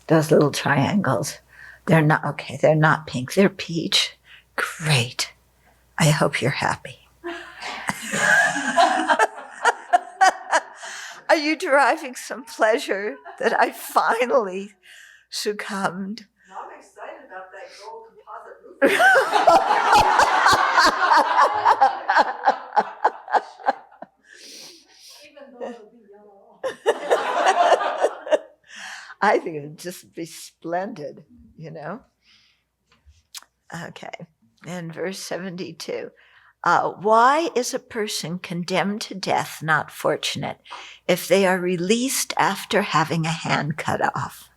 Those little triangles, they're not pink, they're peach. Great. I hope you're happy. Are you deriving some pleasure that I finally succumbed? Now I'm excited about that gold composite roof. Even though it'll be yellow. I think it would just be splendid, you know? Okay, in verse 72. Why is a person condemned to death not fortunate if they are released after having a hand cut off?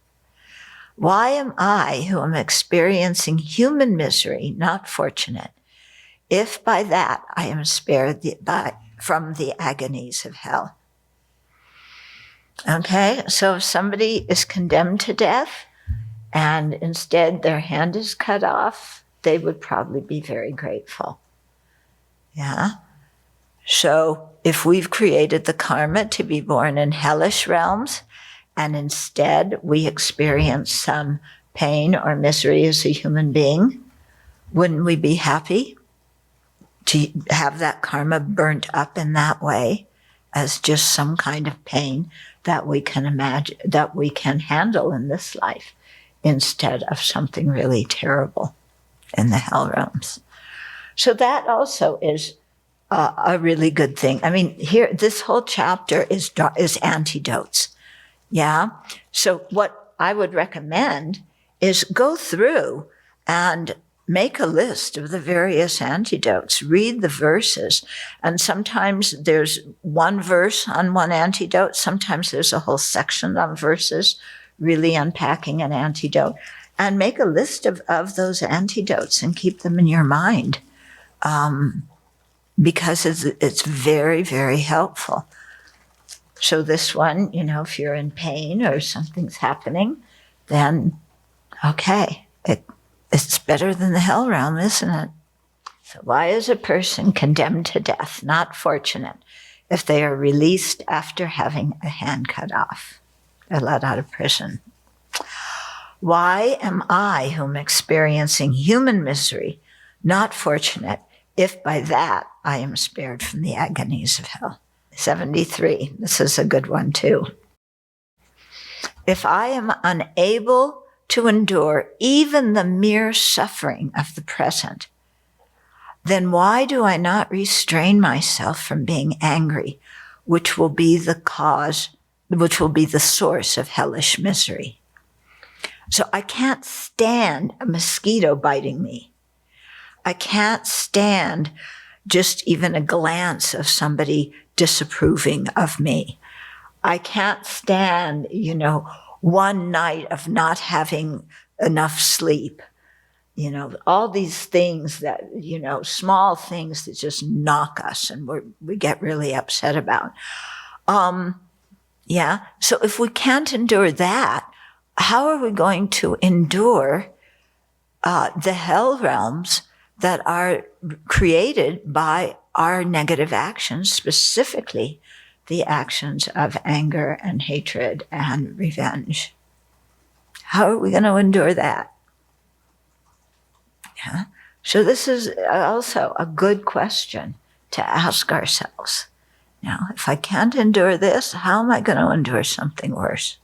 Why am I, who am experiencing human misery, not fortunate if by that I am spared from the agonies of hell? Okay, so if somebody is condemned to death and instead their hand is cut off, they would probably be very grateful. Yeah. So if we've created the karma to be born in hellish realms, and instead we experience some pain or misery as a human being, wouldn't we be happy to have that karma burnt up in that way as just some kind of pain that we can imagine, that we can handle in this life, instead of something really terrible in the hell realms? So that also is a really good thing. I mean, here, this whole chapter is antidotes. Yeah. So what I would recommend is go through and make a list of the various antidotes, read the verses. And sometimes there's one verse on one antidote. Sometimes there's a whole section on verses really unpacking an antidote. And make a list of those antidotes and keep them in your mind. Because it's very, very helpful. So this one, you know, if you're in pain or something's happening, then, okay, it's better than the hell realm, isn't it? So why is a person condemned to death not fortunate if they are released after having a hand cut off? They're let out of prison. Why am I, who am experiencing human misery, not fortunate if by that I am spared from the agonies of hell? 73. This is a good one too. If I am unable to endure even the mere suffering of the present, then why do I not restrain myself from being angry, which will be the source of hellish misery? So I can't stand a mosquito biting me. I can't stand just even a glance of somebody disapproving of me. I can't stand, you know, one night of not having enough sleep. You know, all these things that, you know, small things that just knock us and we get really upset about. Yeah. So if we can't endure that, how are we going to endure the hell realms that are created by our negative actions, specifically the actions of anger and hatred and revenge? How are we going to endure that? Yeah. So this is also a good question to ask ourselves. Now, if I can't endure this, how am I going to endure something worse?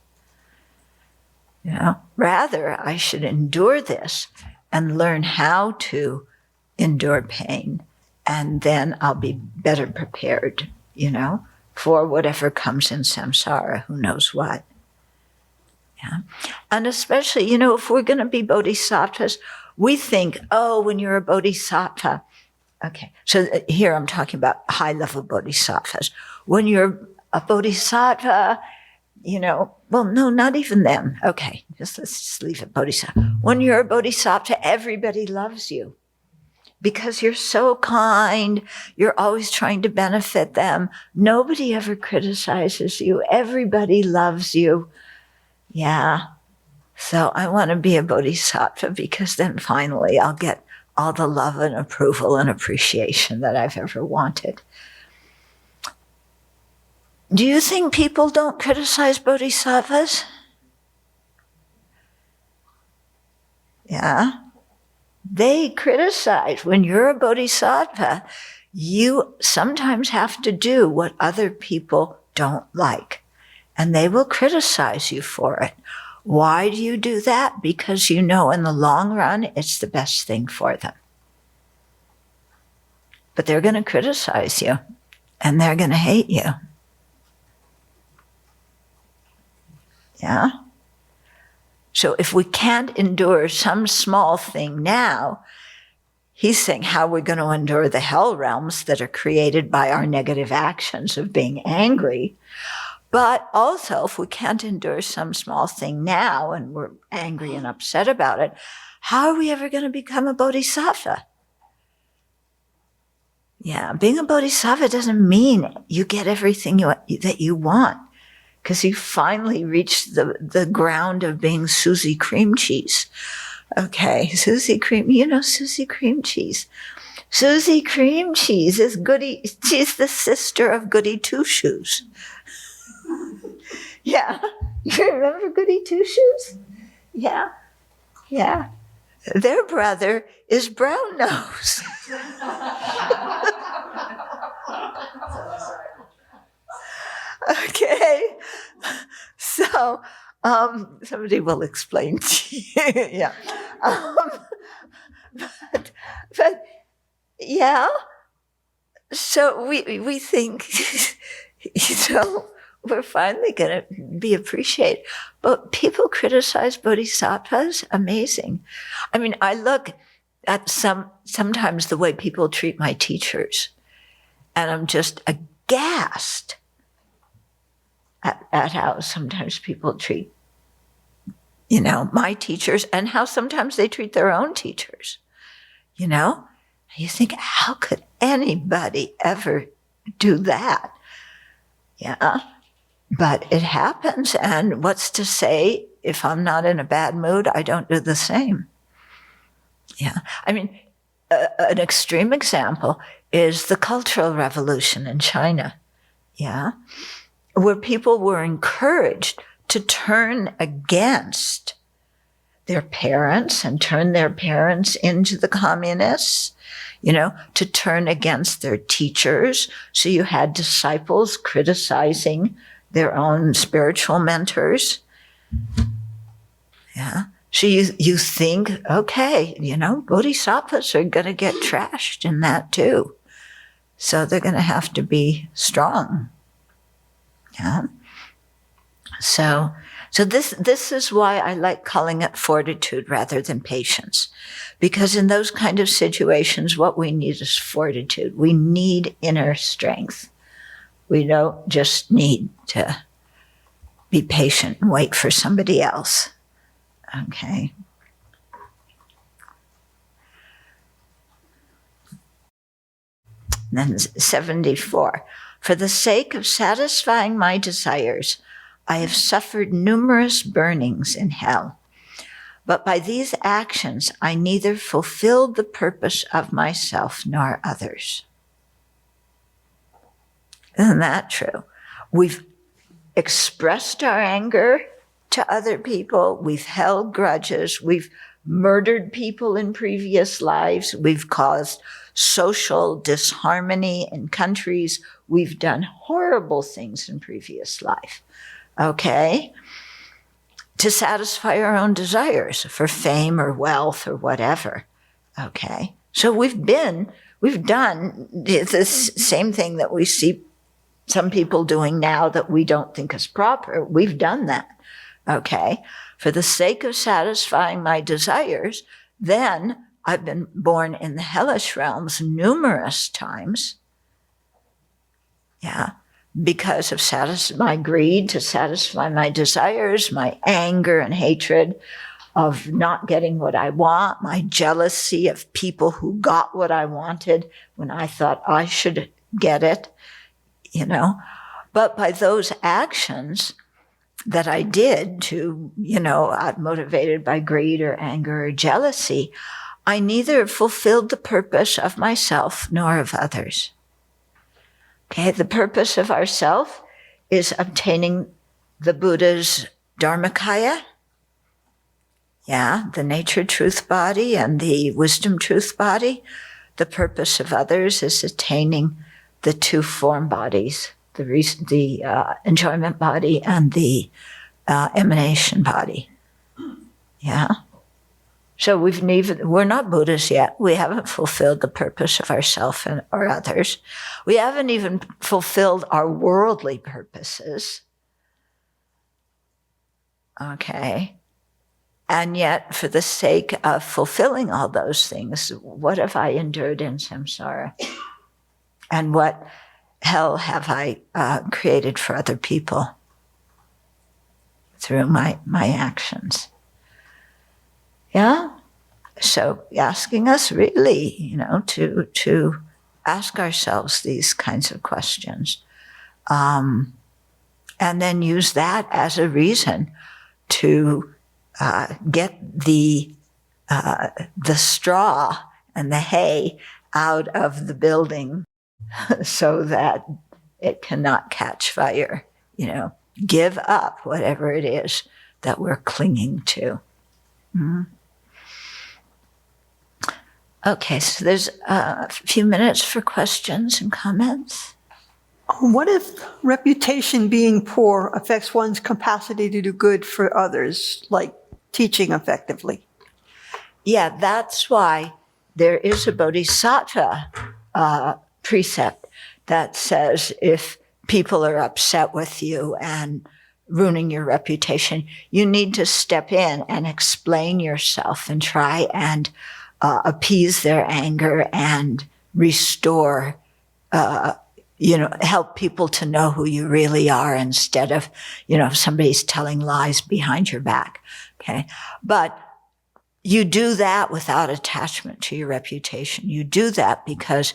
You know, rather, I should endure this and learn how to endure pain, and then I'll be better prepared, you know, for whatever comes in samsara, who knows what. Yeah. And especially, if we're going to be bodhisattvas, we think, oh, when you're a bodhisattva, okay, so here I'm talking about high-level bodhisattvas. When you're a bodhisattva, well, no, not even them. Okay, let's just leave it bodhisattva. When you're a bodhisattva, everybody loves you because you're so kind. You're always trying to benefit them. Nobody ever criticizes you. Everybody loves you. Yeah. So I want to be a bodhisattva because then finally I'll get all the love and approval and appreciation that I've ever wanted. Do you think people don't criticize bodhisattvas? Yeah. They criticize. When you're a bodhisattva, you sometimes have to do what other people don't like, and they will criticize you for it. Why do you do that? Because in the long run, it's the best thing for them. But they're going to criticize you, and they're going to hate you. Yeah? So if we can't endure some small thing now, he's saying how we're going to endure the hell realms that are created by our negative actions of being angry. But also, if we can't endure some small thing now and we're angry and upset about it, how are we ever going to become a bodhisattva? Yeah, being a bodhisattva doesn't mean you get everything that you want, because you finally reach the ground of being Susie Cream Cheese. Okay, Susie Cream, Susie Cream Cheese. Susie Cream Cheese is she's the sister of Goody Two Shoes. Yeah, you remember Goody Two Shoes? Yeah. Their brother is Brown Nose. Okay, so somebody will explain to you. Yeah, but yeah. So we think, we're finally going to be appreciated. But people criticize bodhisattvas. Amazing. I mean, I look at sometimes the way people treat my teachers, and I'm just aghast at how sometimes people treat, my teachers, and how sometimes they treat their own teachers. You think, how could anybody ever do that? Yeah. But it happens, and what's to say if I'm not in a bad mood, I don't do the same? Yeah. I mean, an extreme example is the Cultural Revolution in China, yeah, where people were encouraged to turn against their parents and turn their parents into the communists, to turn against their teachers. So you had disciples criticizing their own spiritual mentors. Yeah. So you think, okay, bodhisattvas are going to get trashed in that too. So they're going to have to be strong. Yeah. So this is why I like calling it fortitude rather than patience. Because in those kind of situations, what we need is fortitude. We need inner strength. We don't just need to be patient and wait for somebody else. Okay. Then 74. For the sake of satisfying my desires, I have suffered numerous burnings in hell. But by these actions, I neither fulfilled the purpose of myself nor others. Isn't that true? We've expressed our anger to other people. We've held grudges. We've murdered people in previous lives. We've caused social disharmony in countries. We've done horrible things in previous life. Okay? To satisfy our own desires for fame or wealth or whatever. Okay? So we've done this same thing that we see some people doing now that we don't think is proper. We've done that. okay, for the sake of satisfying my desires, then I've been born in the hellish realms numerous times. Yeah, because of my greed to satisfy my desires, my anger and hatred of not getting what I want, my jealousy of people who got what I wanted when I thought I should get it, you know. But by those actions that I did to, motivated by greed or anger or jealousy, I neither fulfilled the purpose of myself nor of others. Okay, the purpose of ourself is obtaining the Buddha's Dharmakaya, the nature truth body and the wisdom truth body. The purpose of others is attaining the two form bodies, the enjoyment body and the emanation body. Yeah. So we're not Buddhas yet. We haven't fulfilled the purpose of ourself or others. We haven't even fulfilled our worldly purposes. Okay. And yet, for the sake of fulfilling all those things, what have I endured in samsara? And what hell have I created for other people through my actions? Yeah? So asking us really, to ask ourselves these kinds of questions. And then use that as a reason to get the straw and the hay out of the building so that it cannot catch fire. Give up whatever it is that we're clinging to. Mm-hmm. Okay, so there's a few minutes for questions and comments. What if reputation being poor affects one's capacity to do good for others, like teaching effectively? Yeah, that's why there is a Bodhisattva precept that says if people are upset with you and ruining your reputation, you need to step in and explain yourself and try and appease their anger and restore, help people to know who you really are instead of, if somebody's telling lies behind your back. Okay. But you do that without attachment to your reputation. You do that because,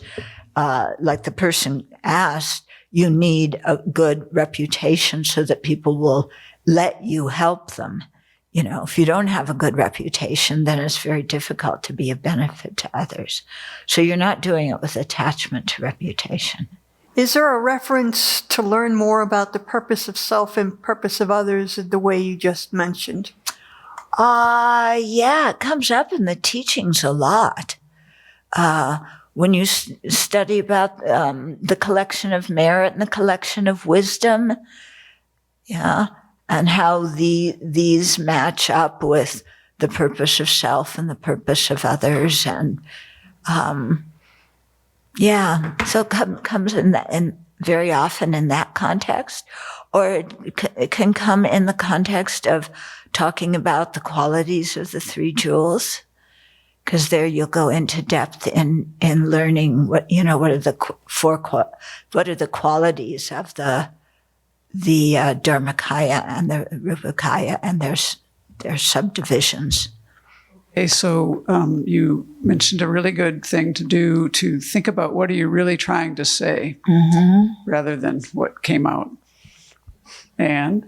like the person asked, you need a good reputation so that people will let you help them. If you don't have a good reputation, then it's very difficult to be a benefit to others. So you're not doing it with attachment to reputation. Is there a reference to learn more about the purpose of self and purpose of others the way you just mentioned? Yeah, it comes up in the teachings a lot. When you study about the collection of merit and the collection of wisdom, and how these match up with the purpose of self and the purpose of others, and so it comes in very often in that context, or it can come in the context of talking about the qualities of the three jewels, because there you'll go into depth in learning what are the what are the qualities of the Dharmakaya and the Rupakaya and their subdivisions. Okay, so you mentioned a really good thing to do, to think about what are you really trying to say, rather than what came out. And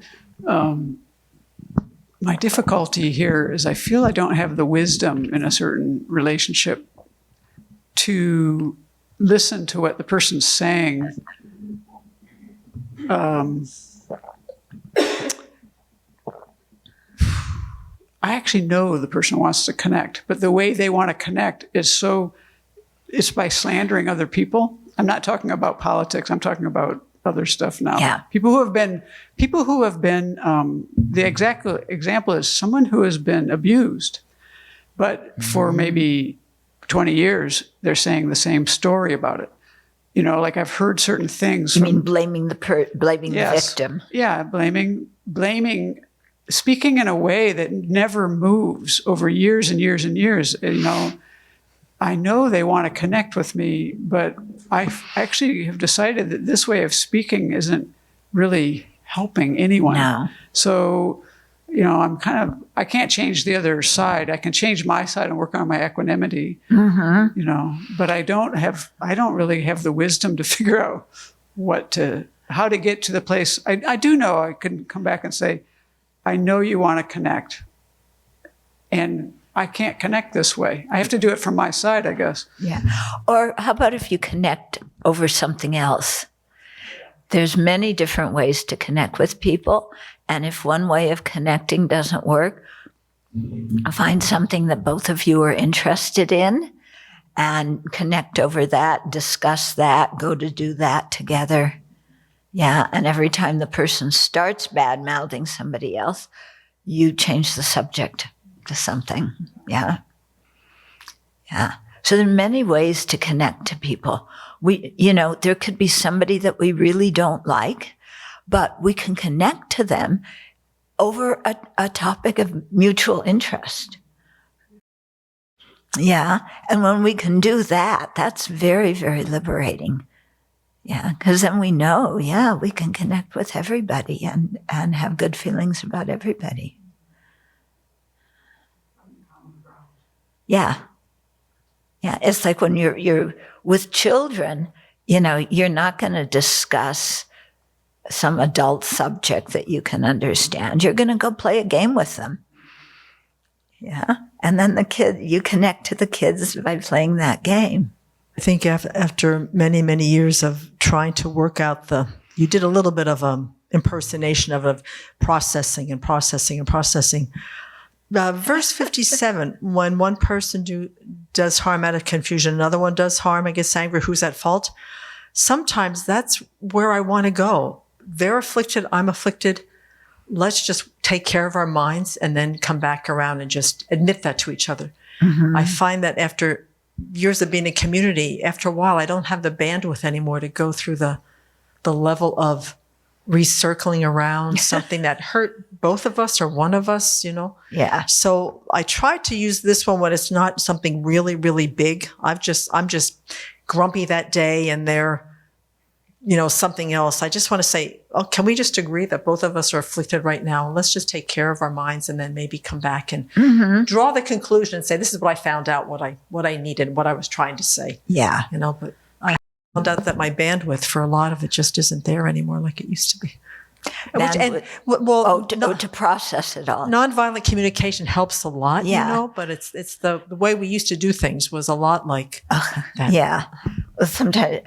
my difficulty here is I feel I don't have the wisdom in a certain relationship to listen to what the person's saying. I actually know the person wants to connect, but the way they want to connect is it's by slandering other people. I'm not talking about politics. I'm talking about other stuff now. Yeah. People who have been, the exact example is someone who has been abused, but for maybe 20 years, they're saying the same story about it. Like I've heard certain things. You mean blaming the victim? Yeah, blaming speaking in a way that never moves over years and years and years. I know they want to connect with me, but I actually have decided that this way of speaking isn't really helping anyone. No. So, I can't change the other side. I can change my side and work on my equanimity, but I don't really have the wisdom to figure out how to get to the place. I do know I can come back and say, I know you want to connect, and I can't connect this way. I have to do it from my side, I guess. Yeah. Or how about if you connect over something else? There's many different ways to connect with people. And if one way of connecting doesn't work, find something that both of you are interested in and connect over that, discuss that, go to do that together. Yeah. And every time the person starts bad-mouthing somebody else, you change the subject to something. Yeah. Yeah. So there are many ways to connect to people. There could be somebody that we really don't like, but we can connect to them over a topic of mutual interest. Yeah. And when we can do that, that's very, very liberating. Yeah. Because then we know, we can connect with everybody and have good feelings about everybody. Yeah. Yeah. It's like when you're with children, you're not going to discuss some adult subject that you can understand. You're going to go play a game with them. Yeah. And then you connect to the kids by playing that game. I think after many, many years of trying to work out you did a little bit of impersonation of processing and processing and processing. Verse 57, when one person does harm out of confusion, another one does harm and gets angry, who's at fault? Sometimes that's where I want to go. They're afflicted, I'm afflicted. Let's just take care of our minds and then come back around and just admit that to each other. Mm-hmm. I find that after years of being in community, after a while, I don't have the bandwidth anymore to go through the level of recircling around something that hurt both of us or one of us, Yeah. So I try to use this one when it's not something really, really big. I'm just grumpy that day and they're, something else. I just want to say, can we just agree that both of us are afflicted right now? Let's just take care of our minds and then maybe come back and draw the conclusion and say, this is what I found out, what I needed, what I was trying to say. Yeah. But I found out that my bandwidth for a lot of it just isn't there anymore like it used to be. To process it all. Nonviolent communication helps a lot, Yeah. But it's the way we used to do things was a lot like that. Yeah. Well, sometimes,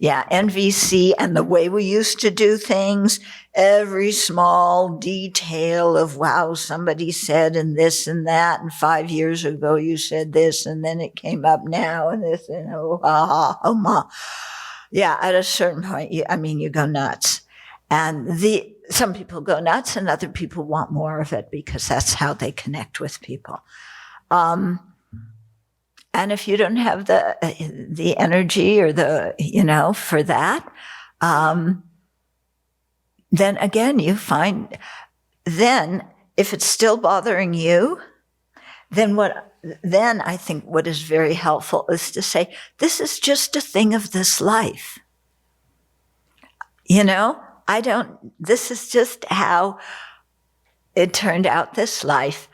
NVC and the way we used to do things, every small detail of, wow, somebody said and this and that, and 5 years ago you said this, and then it came up now, and this, and ma. Yeah, at a certain point, you go nuts. And some people go nuts and other people want more of it because that's how they connect with people. And if you don't have the energy or for that, then again, you find, then if it's still bothering you, then I think what is very helpful is to say, this is just a thing of this life. This is just how it turned out this life.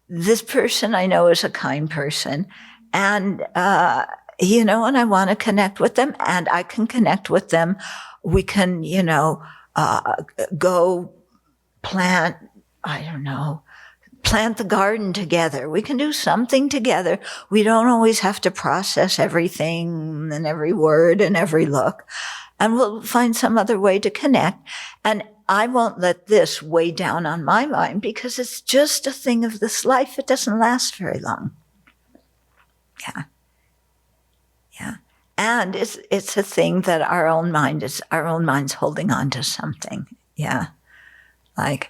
This person I know is a kind person. And, and I want to connect with them and I can connect with them. We can, go plant the garden together. We can do something together. We don't always have to process everything and every word and every look. And we'll find some other way to connect. And I won't let this weigh down on my mind because it's just a thing of this life. It doesn't last very long. Yeah. Yeah. And it's a thing that our own mind's holding on to something. Yeah. And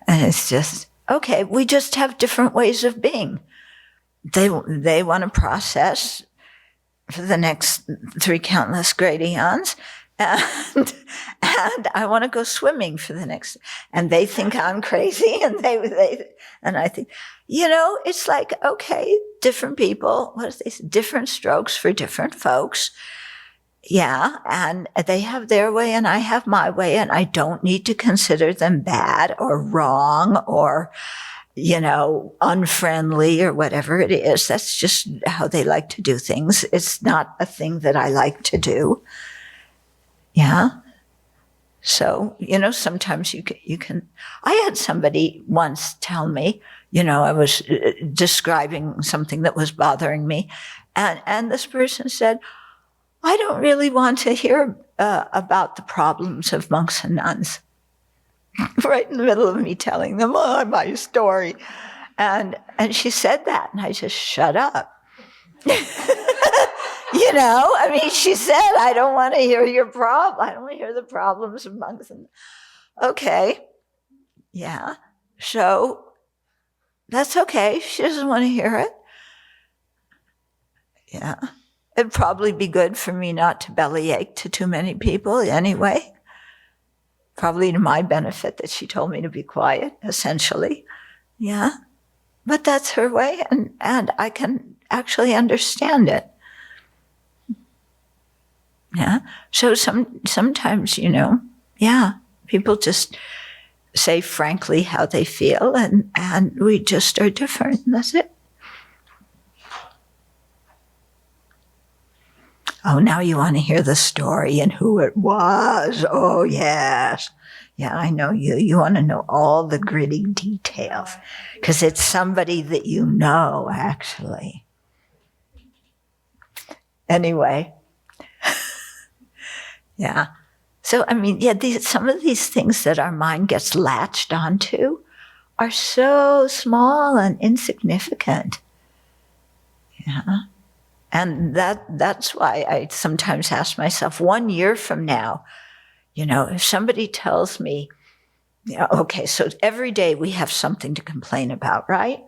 it's just, okay, we just have different ways of being. They want to process for the next 3 countless great eons. and I want to go swimming for the next, and they think I'm crazy, and and I think, it's like, okay, different people, what is this? Different strokes for different folks. Yeah. And they have their way and I have my way, and I don't need to consider them bad or wrong or, unfriendly or whatever it is. That's just how they like to do things. It's not a thing that I like to do. Yeah. So, sometimes you can, I had somebody once tell me, I was describing something that was bothering me. And this person said, I don't really want to hear about the problems of monks and nuns. Right in the middle of me telling them, my story. And she said that, and I just shut up. She said, I don't want to hear your problem. I don't want to hear the problems of monks. Okay. Yeah. So that's okay. She doesn't want to hear it. Yeah. It'd probably be good for me not to bellyache to too many people anyway. Probably to my benefit that she told me to be quiet, essentially. Yeah. But that's her way, and I can actually understand it. Yeah. So sometimes, people just say frankly how they feel, and we just are different, and that's it. Oh, now you want to hear the story and who it was. Oh, yes. Yeah, I know you. You want to know all the gritty details because it's somebody that you know, actually. Anyway. Yeah. So, some of these things that our mind gets latched onto are so small and insignificant. Yeah. And that's why I sometimes ask myself, 1 year from now, if somebody tells me, okay, so every day we have something to complain about, right?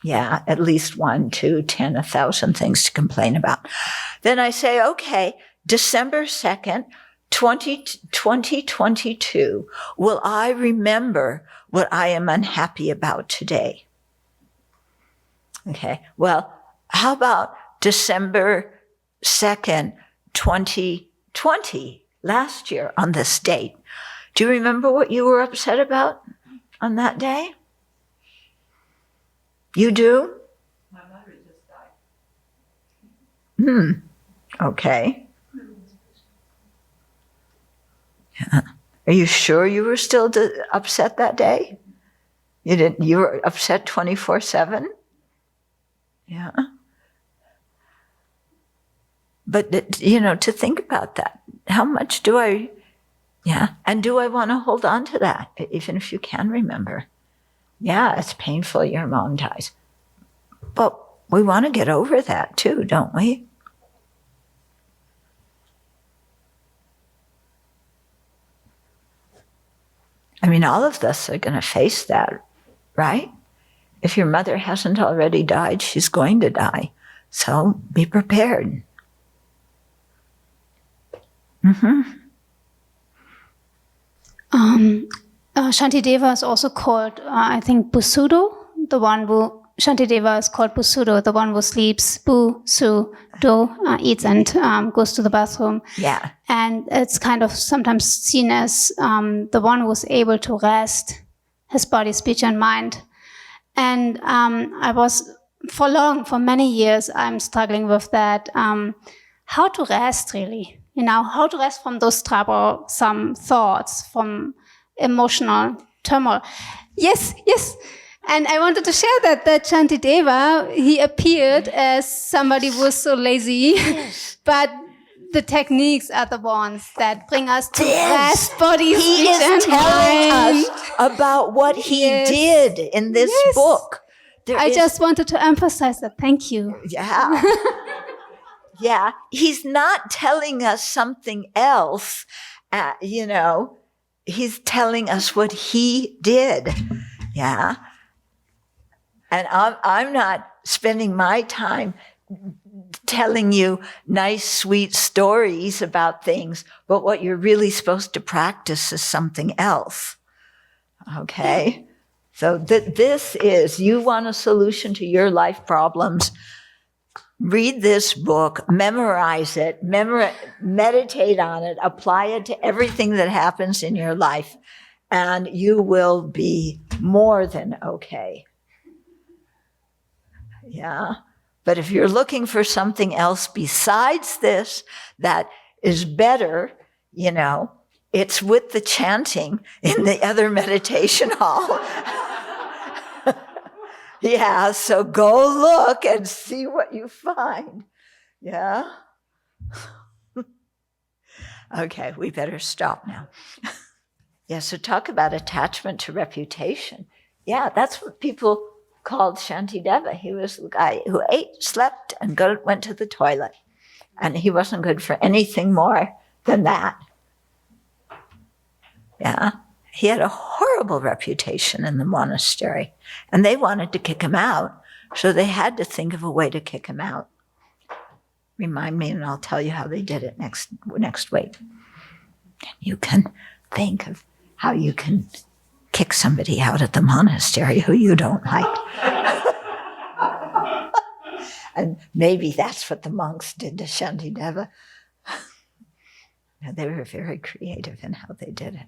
Yeah, at least 1, 2, 10, 1,000 things to complain about. Then I say, okay, December 2nd, 2022, will I remember what I am unhappy about today? Okay, well, how about December 2nd, 2020, last year on this date? Do you remember what you were upset about on that day? You do? My mother just died. Okay. Yeah. Are you sure you were still upset that day? You were upset 24/7? Yeah. But, to think about that, how much do I want to hold on to that, even if you can remember? Yeah, it's painful your mom dies. But we want to get over that too, don't we? All of us are going to face that, right? If your mother hasn't already died, she's going to die. So be prepared. Shantideva is also called, I think, Busudo, Shantideva is called Busudo, the one who sleeps, Bu-Su-Do, eats and goes to the bathroom. Yeah. And it's kind of sometimes seen as the one who was able to rest his body, speech, and mind. And for many years, I'm struggling with that. How to rest, really. How to rest from those troublesome thoughts, from emotional turmoil. Yes. And I wanted to share that Shantideva, he appeared as somebody who was so lazy, but the techniques are the ones that bring us to rest, body, speech, and mind. He is telling us about what he did in this book. I just wanted to emphasize that. Thank you. Yeah. Yeah. He's not telling us something else, He's telling us what he did. Yeah. And I'm not spending my time telling you nice, sweet stories about things, but what you're really supposed to practice is something else. Okay? So this is, you want a solution to your life problems, read this book, memorize it, meditate on it, apply it to everything that happens in your life, and you will be more than okay. Yeah. But if you're looking for something else besides this that is better, you know, it's with the chanting in the other meditation hall. Yeah, so go look and see what you find. Yeah? Okay, we better stop now. Yeah, so talk about attachment to reputation. Yeah, that's what people called Shantideva. He was the guy who ate, slept, and went to the toilet. And he wasn't good for anything more than that. Yeah. He had a horrible reputation in the monastery, and they wanted to kick him out, so they had to think of a way to kick him out. Remind me, and I'll tell you how they did it next week. You can think of how you can kick somebody out of the monastery who you don't like. And maybe that's what the monks did to Shantideva. They were very creative in how they did it.